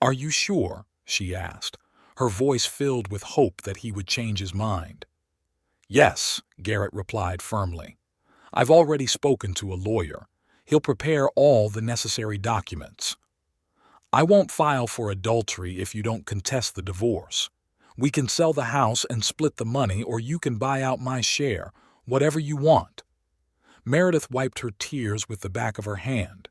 "Are you sure?" she asked, her voice filled with hope that he would change his mind. "Yes," Garrett replied firmly. "I've already spoken to a lawyer. He'll prepare all the necessary documents. I won't file for adultery if you don't contest the divorce. We can sell the house and split the money, or you can buy out my share, whatever you want." Meredith wiped her tears with the back of her hand.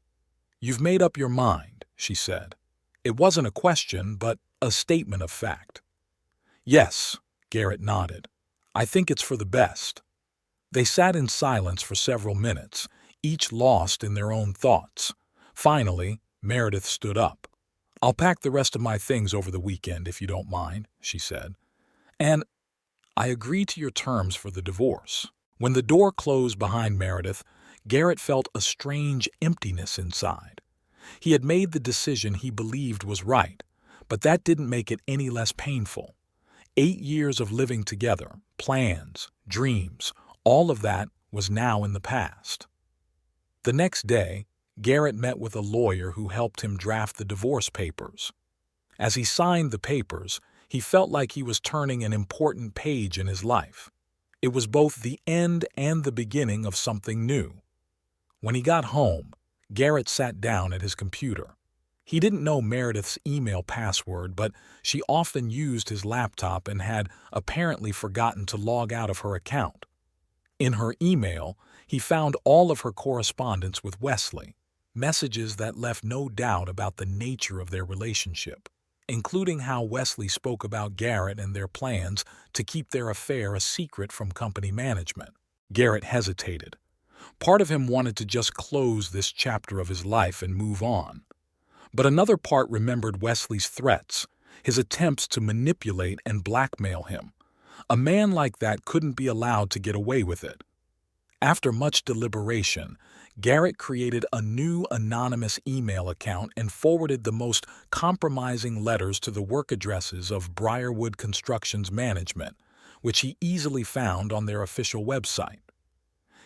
"You've made up your mind," she said. It wasn't a question, but a statement of fact. "Yes," Garrett nodded. "I think it's for the best." They sat in silence for several minutes, each lost in their own thoughts. Finally, Meredith stood up. "I'll pack the rest of my things over the weekend, if you don't mind," she said. "And I agree to your terms for the divorce." When the door closed behind Meredith, Garrett felt a strange emptiness inside. He had made the decision he believed was right, but that didn't make it any less painful. 8 years of living together, plans, dreams, all of that was now in the past. The next day, Garrett met with a lawyer who helped him draft the divorce papers. As he signed the papers, he felt like he was turning an important page in his life. It was both the end and the beginning of something new. When he got home, Garrett sat down at his computer. He didn't know Meredith's email password, but she often used his laptop and had apparently forgotten to log out of her account. In her email, he found all of her correspondence with Wesley, messages that left no doubt about the nature of their relationship, including how Wesley spoke about Garrett and their plans to keep their affair a secret from company management. Garrett hesitated. Part of him wanted to just close this chapter of his life and move on. But another part remembered Wesley's threats, his attempts to manipulate and blackmail him. A man like that couldn't be allowed to get away with it. After much deliberation, Garrett created a new anonymous email account and forwarded the most compromising letters to the work addresses of Briarwood Constructions Management, which he easily found on their official website.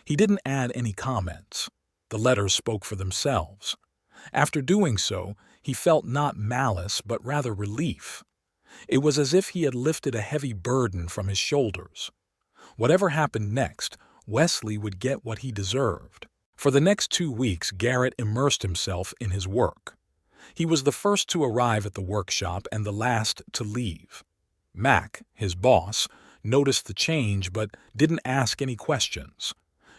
He didn't add any comments. The letters spoke for themselves. After doing so, he felt not malice but rather relief. It was as if he had lifted a heavy burden from his shoulders. Whatever happened next, Wesley would get what he deserved. For the next 2 weeks, Garrett immersed himself in his work. He was the first to arrive at the workshop and the last to leave. Mac, his boss, noticed the change but didn't ask any questions.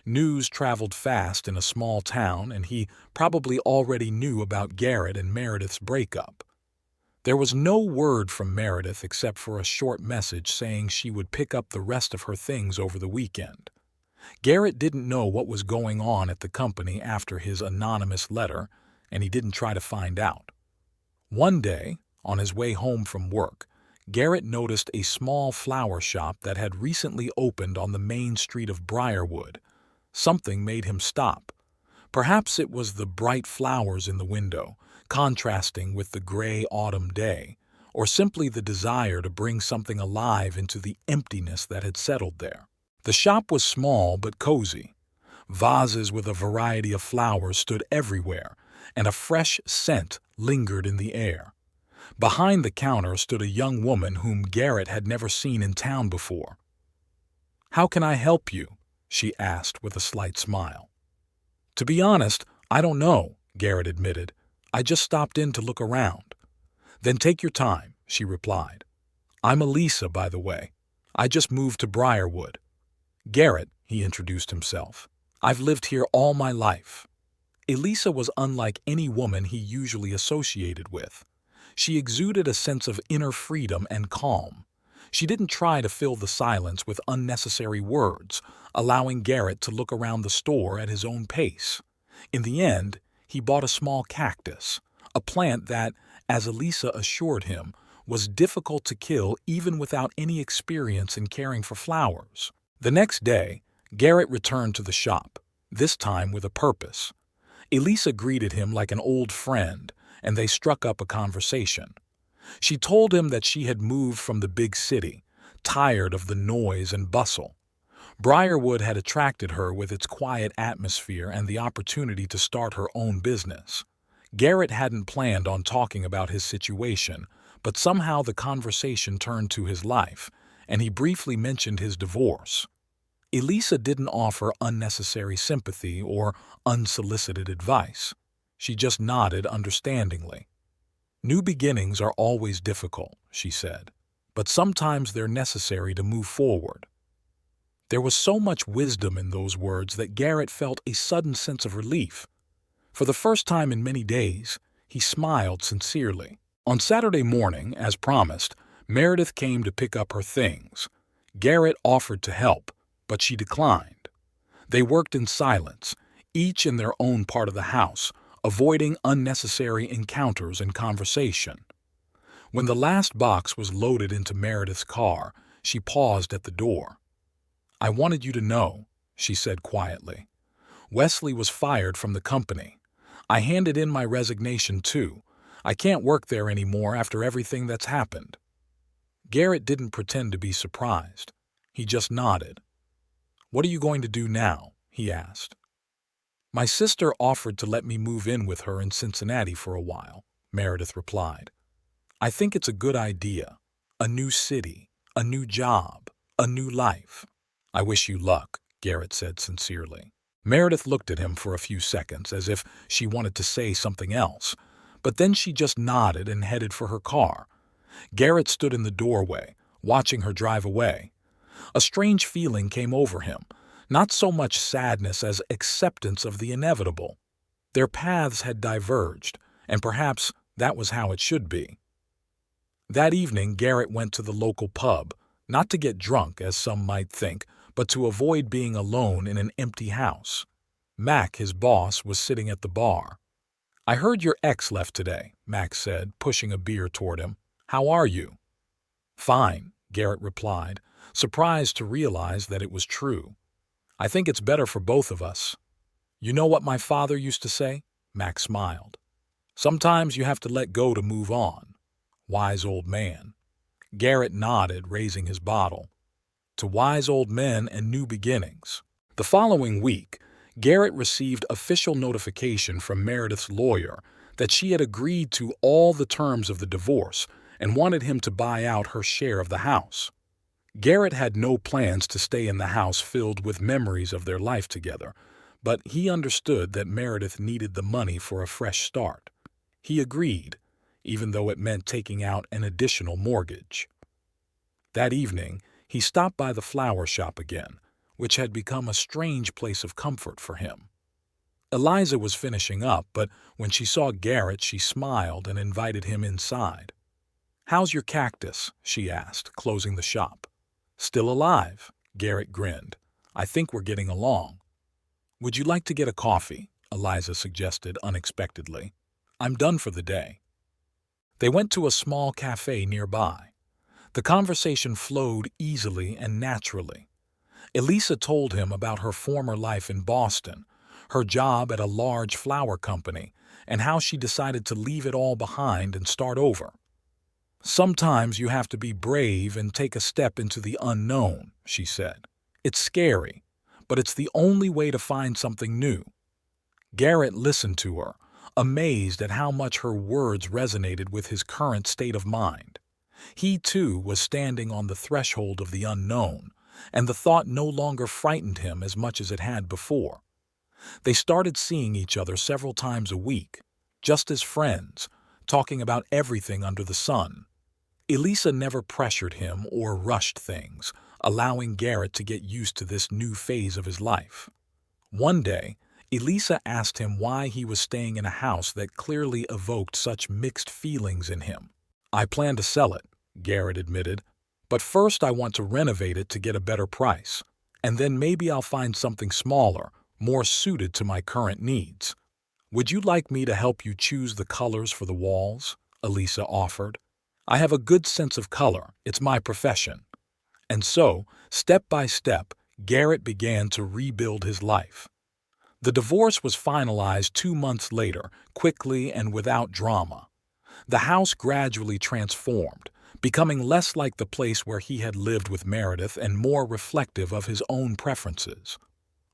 News traveled fast in a small town, and he probably already knew about Garrett and Meredith's breakup. There was no word from Meredith except for a short message saying she would pick up the rest of her things over the weekend. Garrett didn't know what was going on at the company after his anonymous letter, and he didn't try to find out. One day, on his way home from work, Garrett noticed a small flower shop that had recently opened on the main street of Briarwood. Something made him stop. Perhaps it was the bright flowers in the window, contrasting with the gray autumn day, or simply the desire to bring something alive into the emptiness that had settled there. The shop was small but cozy. Vases with a variety of flowers stood everywhere, and a fresh scent lingered in the air. Behind the counter stood a young woman whom Garrett had never seen in town before. "How can I help you?" she asked with a slight smile. "To be honest, I don't know," Garrett admitted. "I just stopped in to look around." "Then take your time," she replied. "I'm Elisa, by the way. I just moved to Briarwood." "Garrett," he introduced himself. "I've lived here all my life." Elisa was unlike any woman he usually associated with. She exuded a sense of inner freedom and calm. She didn't try to fill the silence with unnecessary words, allowing Garrett to look around the store at his own pace. In the end, he bought a small cactus, a plant that, as Elisa assured him, was difficult to kill even without any experience in caring for flowers. The next day, Garrett returned to the shop, this time with a purpose. Elisa greeted him like an old friend, and they struck up a conversation. She told him that she had moved from the big city, tired of the noise and bustle. Briarwood had attracted her with its quiet atmosphere and the opportunity to start her own business. Garrett hadn't planned on talking about his situation, but somehow the conversation turned to his life, and he briefly mentioned his divorce. Elisa didn't offer unnecessary sympathy or unsolicited advice. She just nodded understandingly. "New beginnings are always difficult," she said, "but sometimes they're necessary to move forward." There was so much wisdom in those words that Garrett felt a sudden sense of relief. For the first time in many days, he smiled sincerely. On Saturday morning, as promised, Meredith came to pick up her things. Garrett offered to help, but she declined. They worked in silence, each in their own part of the house, avoiding unnecessary encounters and conversation. When the last box was loaded into Meredith's car, she paused at the door. "I wanted you to know," she said quietly. "Wesley was fired from the company. I handed in my resignation too. I can't work there anymore after everything that's happened." Garrett didn't pretend to be surprised. He just nodded. "What are you going to do now?" he asked. "My sister offered to let me move in with her in Cincinnati for a while," Meredith replied. "I think it's a good idea. A new city, a new job, a new life." "I wish you luck," Garrett said sincerely. Meredith looked at him for a few seconds as if she wanted to say something else, but then she just nodded and headed for her car. Garrett stood in the doorway, watching her drive away. A strange feeling came over him, not so much sadness as acceptance of the inevitable. Their paths had diverged, and perhaps that was how it should be. That evening, Garrett went to the local pub, not to get drunk, as some might think, but to avoid being alone in an empty house. Mac, his boss, was sitting at the bar. "I heard your ex left today," Mac said, pushing a beer toward him. "How are you?" "Fine," Garrett replied, surprised to realize that it was true. "I think it's better for both of us." "You know what my father used to say?" Mac smiled. "Sometimes you have to let go to move on." Wise old man. Garrett nodded, raising his bottle. To wise old men and new beginnings. The following week, Garrett received official notification from Meredith's lawyer that she had agreed to all the terms of the divorce and wanted him to buy out her share of the house. Garrett had no plans to stay in the house filled with memories of their life together, but he understood that Meredith needed the money for a fresh start. He agreed, even though it meant taking out an additional mortgage. That evening, he stopped by the flower shop again, which had become a strange place of comfort for him. Eliza was finishing up, but when she saw Garrett, she smiled and invited him inside. "How's your cactus?" she asked, closing the shop. "Still alive," Garrett grinned. "I think we're getting along." "Would you like to get a coffee?" Eliza suggested unexpectedly. I'm done for the day." They went to a small cafe nearby. The conversation flowed easily and naturally. Elisa told him about her former life in Boston, her job at a large flower company, and how she decided to leave it all behind and start over. "Sometimes you have to be brave and take a step into the unknown," she said. "It's scary, but it's the only way to find something new." Garrett listened to her, amazed at how much her words resonated with his current state of mind. He, too, was standing on the threshold of the unknown, and the thought no longer frightened him as much as it had before. They started seeing each other several times a week, just as friends, talking about everything under the sun. Elisa never pressured him or rushed things, allowing Garrett to get used to this new phase of his life. One day, Elisa asked him why he was staying in a house that clearly evoked such mixed feelings in him. "I plan to sell it," Garrett admitted, "but first I want to renovate it to get a better price, and then maybe I'll find something smaller, more suited to my current needs." "Would you like me to help you choose the colors for the walls?" Elisa offered. "I have a good sense of color, it's my profession." And so, step by step, Garrett began to rebuild his life. The divorce was finalized 2 months later, quickly and without drama. The house gradually transformed, becoming less like the place where he had lived with Meredith and more reflective of his own preferences.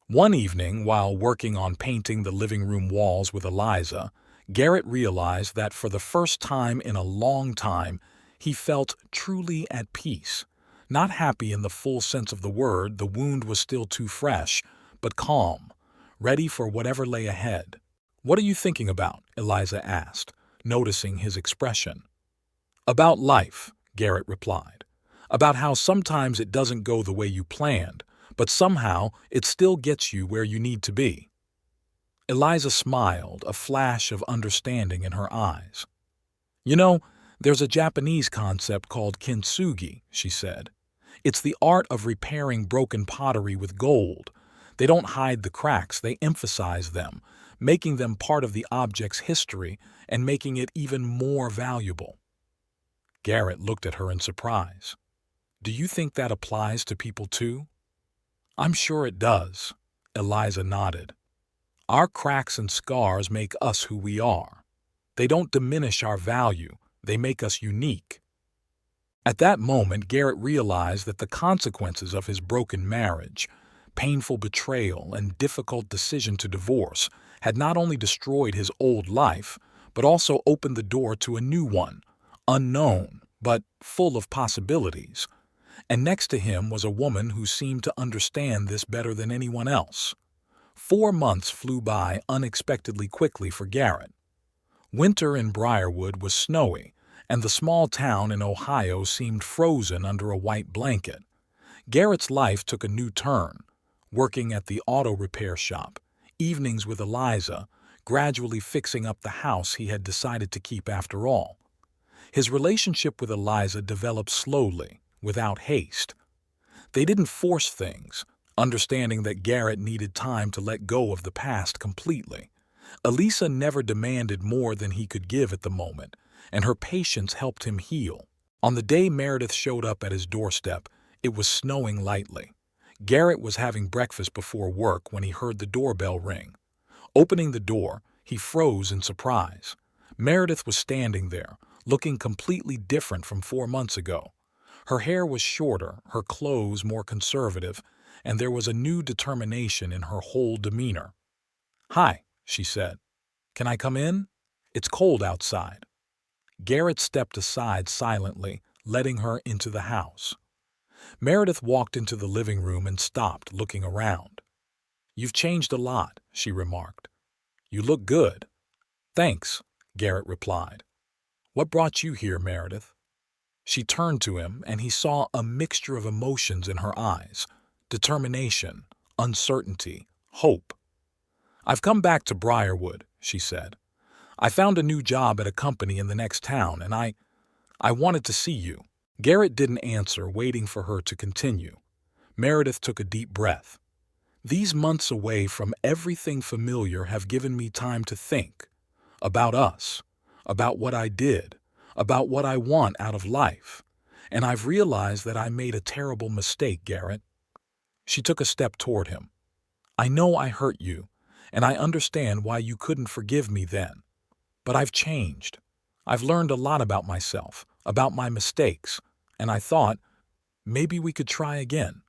One evening, while working on painting the living room walls with Eliza, Garrett realized that for the first time in a long time, he felt truly at peace. Not happy in the full sense of the word, the wound was still too fresh, but calm, ready for whatever lay ahead. "What are you thinking about?" Eliza asked, noticing his expression. "About life," Garrett replied. "About how sometimes it doesn't go the way you planned, but somehow it still gets you where you need to be." Eliza smiled, a flash of understanding in her eyes. "You know, there's a Japanese concept called kintsugi," she said. "It's the art of repairing broken pottery with gold. They don't hide the cracks, they emphasize them, making them part of the object's history and making it even more valuable." Garrett looked at her in surprise. "Do you think that applies to people too?" "I'm sure it does," Eliza nodded. "Our cracks and scars make us who we are. They don't diminish our value, they make us unique." At that moment, Garrett realized that the consequences of his broken marriage, painful betrayal, and difficult decision to divorce had not only destroyed his old life, but also opened the door to a new one, unknown, but full of possibilities. And next to him was a woman who seemed to understand this better than anyone else. 4 months flew by unexpectedly quickly for Garrett. Winter in Briarwood was snowy, and the small town in Ohio seemed frozen under a white blanket. Garrett's life took a new turn, working at the auto repair shop, evenings with Eliza, gradually fixing up the house he had decided to keep after all. His relationship with Eliza developed slowly, without haste. They didn't force things, understanding that Garrett needed time to let go of the past completely. Elisa never demanded more than he could give at the moment, and her patience helped him heal. On the day Meredith showed up at his doorstep, it was snowing lightly. Garrett was having breakfast before work when he heard the doorbell ring. Opening the door, he froze in surprise. Meredith was standing there, looking completely different from 4 months ago. Her hair was shorter, her clothes more conservative, and there was a new determination in her whole demeanor. "Hi," she said. "Can I come in? It's cold outside." Garrett stepped aside silently, letting her into the house. Meredith walked into the living room and stopped, looking around. "You've changed a lot," she remarked. "You look good." "Thanks," Garrett replied. "What brought you here, Meredith?" She turned to him, and he saw a mixture of emotions in her eyes: determination, uncertainty, hope. "I've come back to Briarwood," she said. "I found a new job at a company in the next town, and I wanted to see you." Garrett didn't answer, waiting for her to continue. Meredith took a deep breath. "These months away from everything familiar have given me time to think. about us, about what I did, about what I want out of life. And I've realized that I made a terrible mistake, Garrett. She took a step toward him. I know I hurt you, and I understand why you couldn't forgive me then. But I've changed. I've learned a lot about myself, about my mistakes, and I thought, maybe we could try again.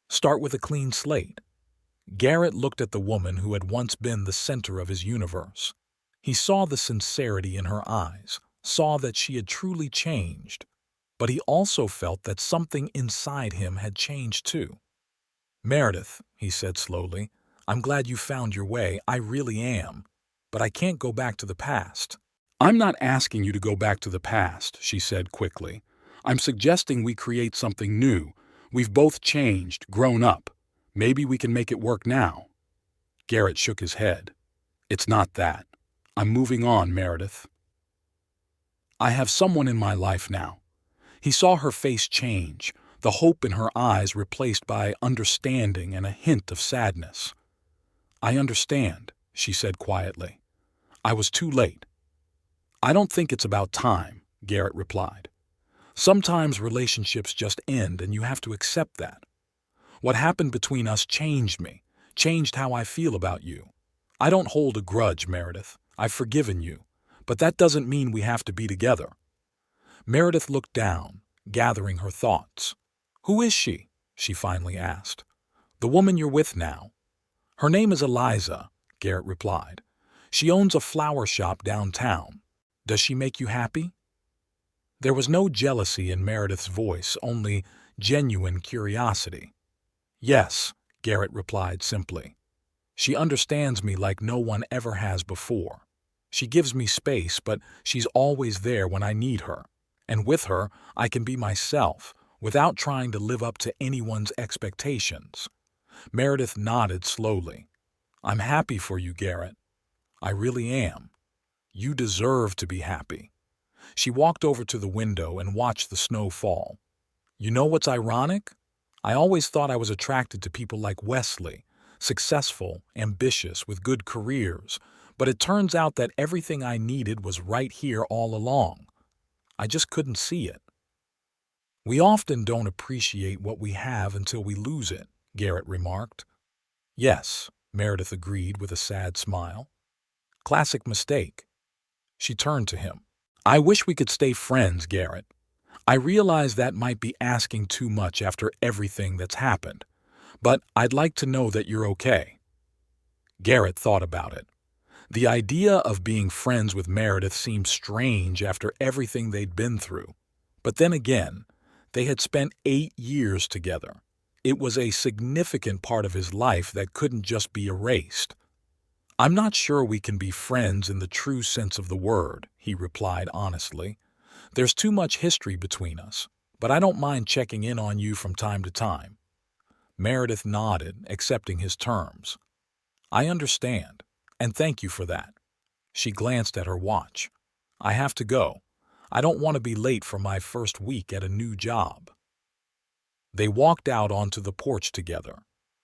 Start with a clean slate. Garrett looked at the woman who had once been the center of his universe. He saw the sincerity in her eyes, saw that she had truly changed, but he also felt that something inside him had changed too. Meredith, he said slowly, I'm glad you found your way, I really am. But I can't go back to the past. I'm not asking you to go back to the past, she said quickly. I'm suggesting we create something new. We've both changed, grown up. Maybe we can make it work now. Garrett shook his head. It's not that. I'm moving on, Meredith. I have someone in my life now. He saw her face change, the hope in her eyes replaced by understanding and a hint of sadness. I understand, she said quietly. I was too late. I don't think it's about time, Garrett replied. Sometimes relationships just end and you have to accept that. What happened between us changed me, changed how I feel about you. I don't hold a grudge, Meredith. I've forgiven you, but that doesn't mean we have to be together. Meredith looked down, gathering her thoughts. Who is she? She finally asked. The woman you're with now. Her name is Eliza, Garrett replied. She owns a flower shop downtown. Does she make you happy? There was no jealousy in Meredith's voice, only genuine curiosity. Yes, Garrett replied simply. She understands me like no one ever has before. She gives me space, but she's always there when I need her. And with her, I can be myself, without trying to live up to anyone's expectations. Meredith nodded slowly. I'm happy for you, Garrett. I really am. You deserve to be happy. She walked over to the window and watched the snow fall. You know what's ironic? I always thought I was attracted to people like Wesley, successful, ambitious, with good careers, but it turns out that everything I needed was right here all along. I just couldn't see it. We often don't appreciate what we have until we lose it, Garrett remarked. Yes, Meredith agreed with a sad smile. Classic mistake. She turned to him. I wish we could stay friends, Garrett. I realize that might be asking too much after everything that's happened, but I'd like to know that you're okay. Garrett thought about it. The idea of being friends with Meredith seemed strange after everything they'd been through. But then again, they had spent 8 years together. It was a significant part of his life that couldn't just be erased. I'm not sure we can be friends in the true sense of the word, he replied honestly. There's too much history between us, but I don't mind checking in on you from time to time. Meredith nodded, accepting his terms. I understand, and thank you for that. She glanced at her watch. I have to go. I don't want to be late for my first week at a new job. They walked out onto the porch together.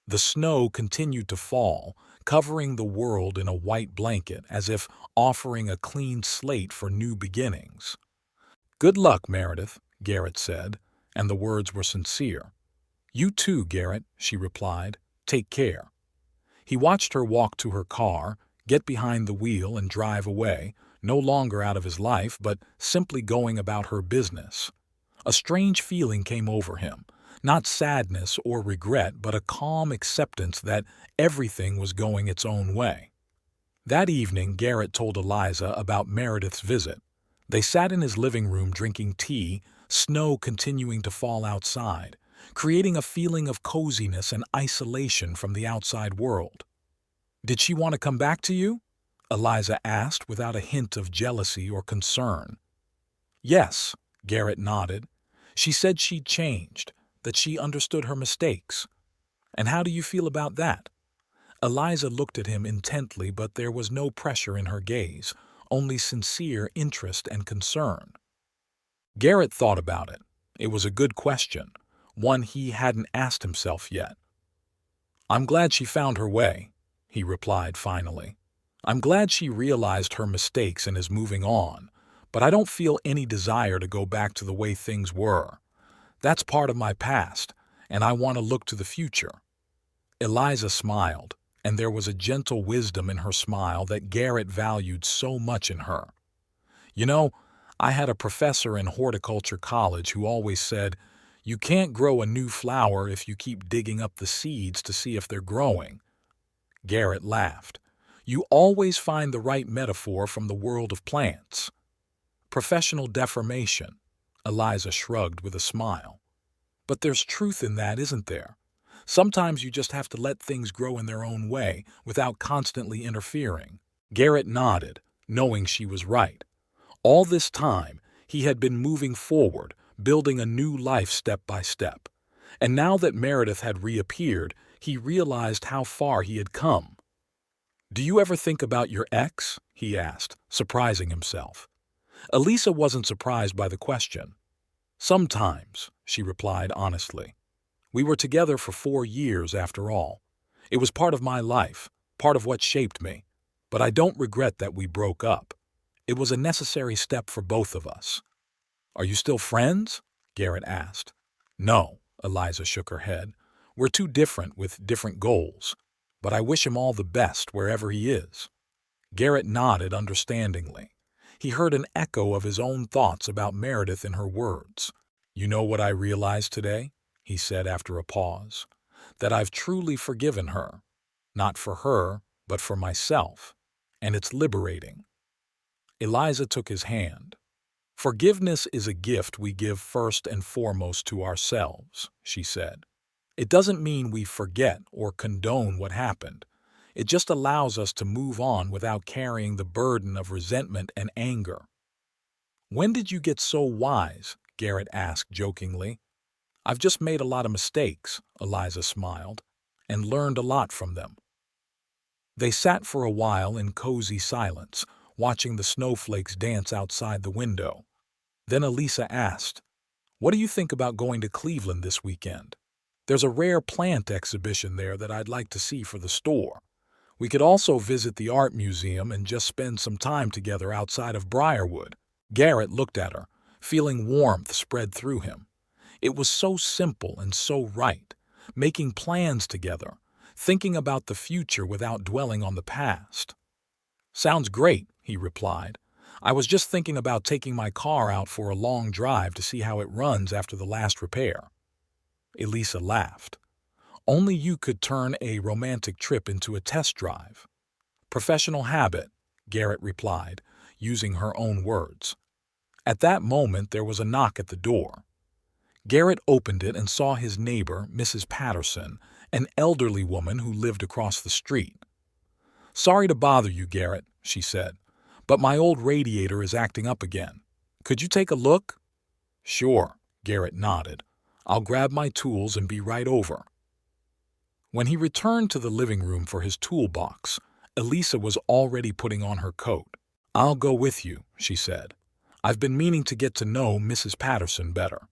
The snow continued to fall, covering the world in a white blanket as if offering a clean slate for new beginnings. Good luck, Meredith, Garrett said, and the words were sincere. You too, Garrett, she replied. Take care. He watched her walk to her car, get behind the wheel and drive away, no longer out of his life, but simply going about her business. A strange feeling came over him, not sadness or regret, but a calm acceptance that everything was going its own way. That evening, Garrett told Eliza about Meredith's visit. They sat in his living room drinking tea, snow continuing to fall outside, creating a feeling of coziness and isolation from the outside world. Did she want to come back to you? Eliza asked without a hint of jealousy or concern. Yes, Garrett nodded. She said she'd changed, that she understood her mistakes. And how do you feel about that? Eliza looked at him intently, but there was no pressure in her gaze, only sincere interest and concern. Garrett thought about it. It was a good question, one he hadn't asked himself yet. I'm glad she found her way, he replied finally. I'm glad she realized her mistakes and is moving on, but I don't feel any desire to go back to the way things were. That's part of my past, and I want to look to the future." Eliza smiled, and there was a gentle wisdom in her smile that Garrett valued so much in her. "You know, I had a professor in horticulture college who always said, 'You can't grow a new flower if you keep digging up the seeds to see if they're growing.'" Garrett laughed. "You always find the right metaphor from the world of plants." "Professional deformation," Eliza shrugged with a smile. "But there's truth in that, isn't there? Sometimes you just have to let things grow in their own way without constantly interfering." Garrett nodded, knowing she was right. All this time, he had been moving forward, building a new life step by step. And now that Meredith had reappeared, he realized how far he had come. "Do you ever think about your ex?" he asked, surprising himself. Elisa wasn't surprised by the question. "Sometimes," she replied honestly. "We were together for 4 years after all. It was part of my life, part of what shaped me. But I don't regret that we broke up. It was a necessary step for both of us." "Are you still friends?" Garrett asked. "No," Eliza shook her head. "We're too different with different goals. But I wish him all the best wherever he is." Garrett nodded understandingly. He heard an echo of his own thoughts about Meredith in her words. "You know what I realized today?" he said after a pause. "That I've truly forgiven her. Not for her, but for myself. And it's liberating." Eliza took his hand. "Forgiveness is a gift we give first and foremost to ourselves," she said. "It doesn't mean we forget or condone what happened. It just allows us to move on without carrying the burden of resentment and anger." "When did you get so wise?" Garrett asked jokingly. "I've just made a lot of mistakes," Eliza smiled, "and learned a lot from them." They sat for a while in cozy silence, watching the snowflakes dance outside the window. Then Elisa asked, "What do you think about going to Cleveland this weekend? There's a rare plant exhibition there that I'd like to see for the store. We could also visit the art museum and just spend some time together outside of Briarwood." Garrett looked at her, feeling warmth spread through him. It was so simple and so right, making plans together, thinking about the future without dwelling on the past. "Sounds great," he replied. "I was just thinking about taking my car out for a long drive to see how it runs after the last repair." Elisa laughed. "Only you could turn a romantic trip into a test drive." "Professional habit," Garrett replied, using her own words. At that moment there was a knock at the door. Garrett opened it and saw his neighbor, Mrs. Patterson, an elderly woman who lived across the street. "Sorry to bother you, Garrett," she said, "but my old radiator is acting up again. Could you take a look?" "Sure," Garrett nodded. "I'll grab my tools and be right over." When he returned to the living room for his toolbox, Elisa was already putting on her coat. "I'll go with you," she said. "I've been meaning to get to know Mrs. Patterson better."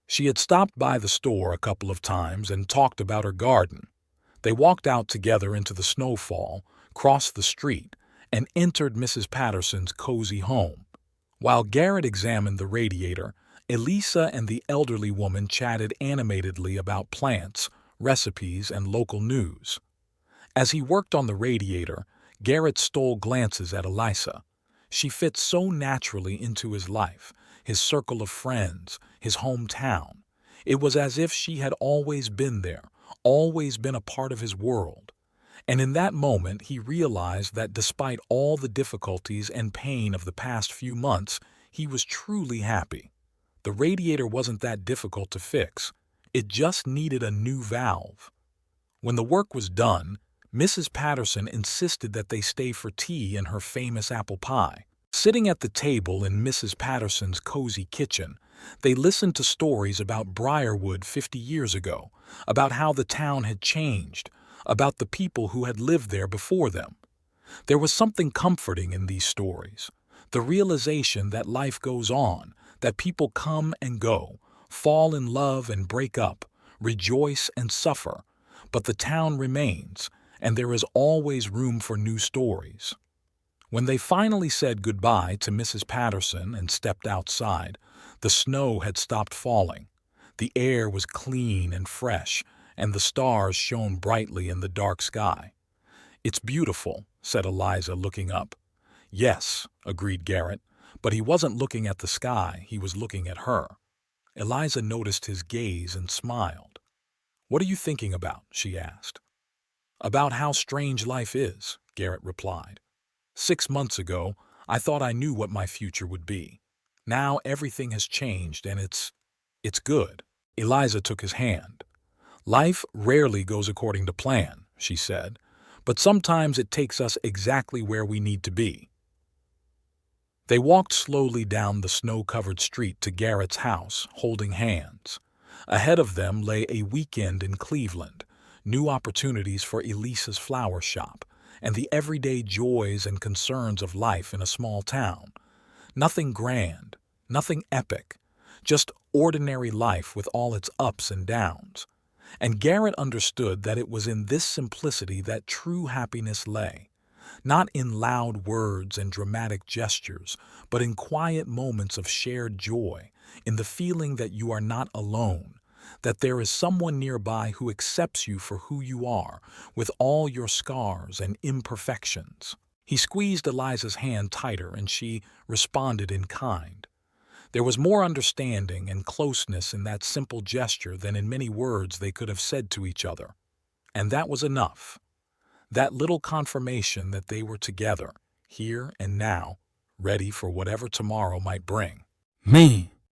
She had stopped by the store a couple of times and talked about her garden. They walked out together into the snowfall, crossed the street, and entered Mrs. Patterson's cozy home. While Garrett examined the radiator, Elisa and the elderly woman chatted animatedly about plants, recipes, and local news. As he worked on the radiator, Garrett stole glances at Elisa. She fit so naturally into his life, his circle of friends, his hometown. It was as if she had always been there, always been a part of his world. And in that moment he realized that despite all the difficulties and pain of the past few months, he was truly happy. The radiator wasn't that difficult to fix. It just needed a new valve. When the work was done, Mrs. Patterson insisted that they stay for tea and her famous apple pie. Sitting at the table in Mrs. Patterson's cozy kitchen, they listened to stories about Briarwood 50 years ago, about how the town had changed, about the people who had lived there before them. There was something comforting in these stories, the realization that life goes on, that people come and go, fall in love and break up, rejoice and suffer, but the town remains, and there is always room for new stories. When they finally said goodbye to Mrs. Patterson and stepped outside, the snow had stopped falling. The air was clean and fresh, and the stars shone brightly in the dark sky. "It's beautiful," said Eliza, looking up. "Yes," agreed Garrett, but he wasn't looking at the sky, he was looking at her. Eliza noticed his gaze and smiled. "What are you thinking about?" she asked. "About how strange life is," Garrett replied. "6 months ago, I thought I knew what my future would be. Now everything has changed and it's good." Eliza took his hand. "Life rarely goes according to plan," she said, "but sometimes it takes us exactly where we need to be." They walked slowly down the snow-covered street to Garrett's house, holding hands. Ahead of them lay a weekend in Cleveland, new opportunities for Elisa's flower shop, and the everyday joys and concerns of life in a small town. Nothing grand, nothing epic, just ordinary life with all its ups and downs. And Garrett understood that it was in this simplicity that true happiness lay. Not in loud words and dramatic gestures, but in quiet moments of shared joy, in the feeling that you are not alone, that there is someone nearby who accepts you for who you are, with all your scars and imperfections. He squeezed Eliza's hand tighter, and she responded in kind. There was more understanding and closeness in that simple gesture than in many words they could have said to each other. And that was enough. That little confirmation that they were together, here and now, ready for whatever tomorrow might bring. Me.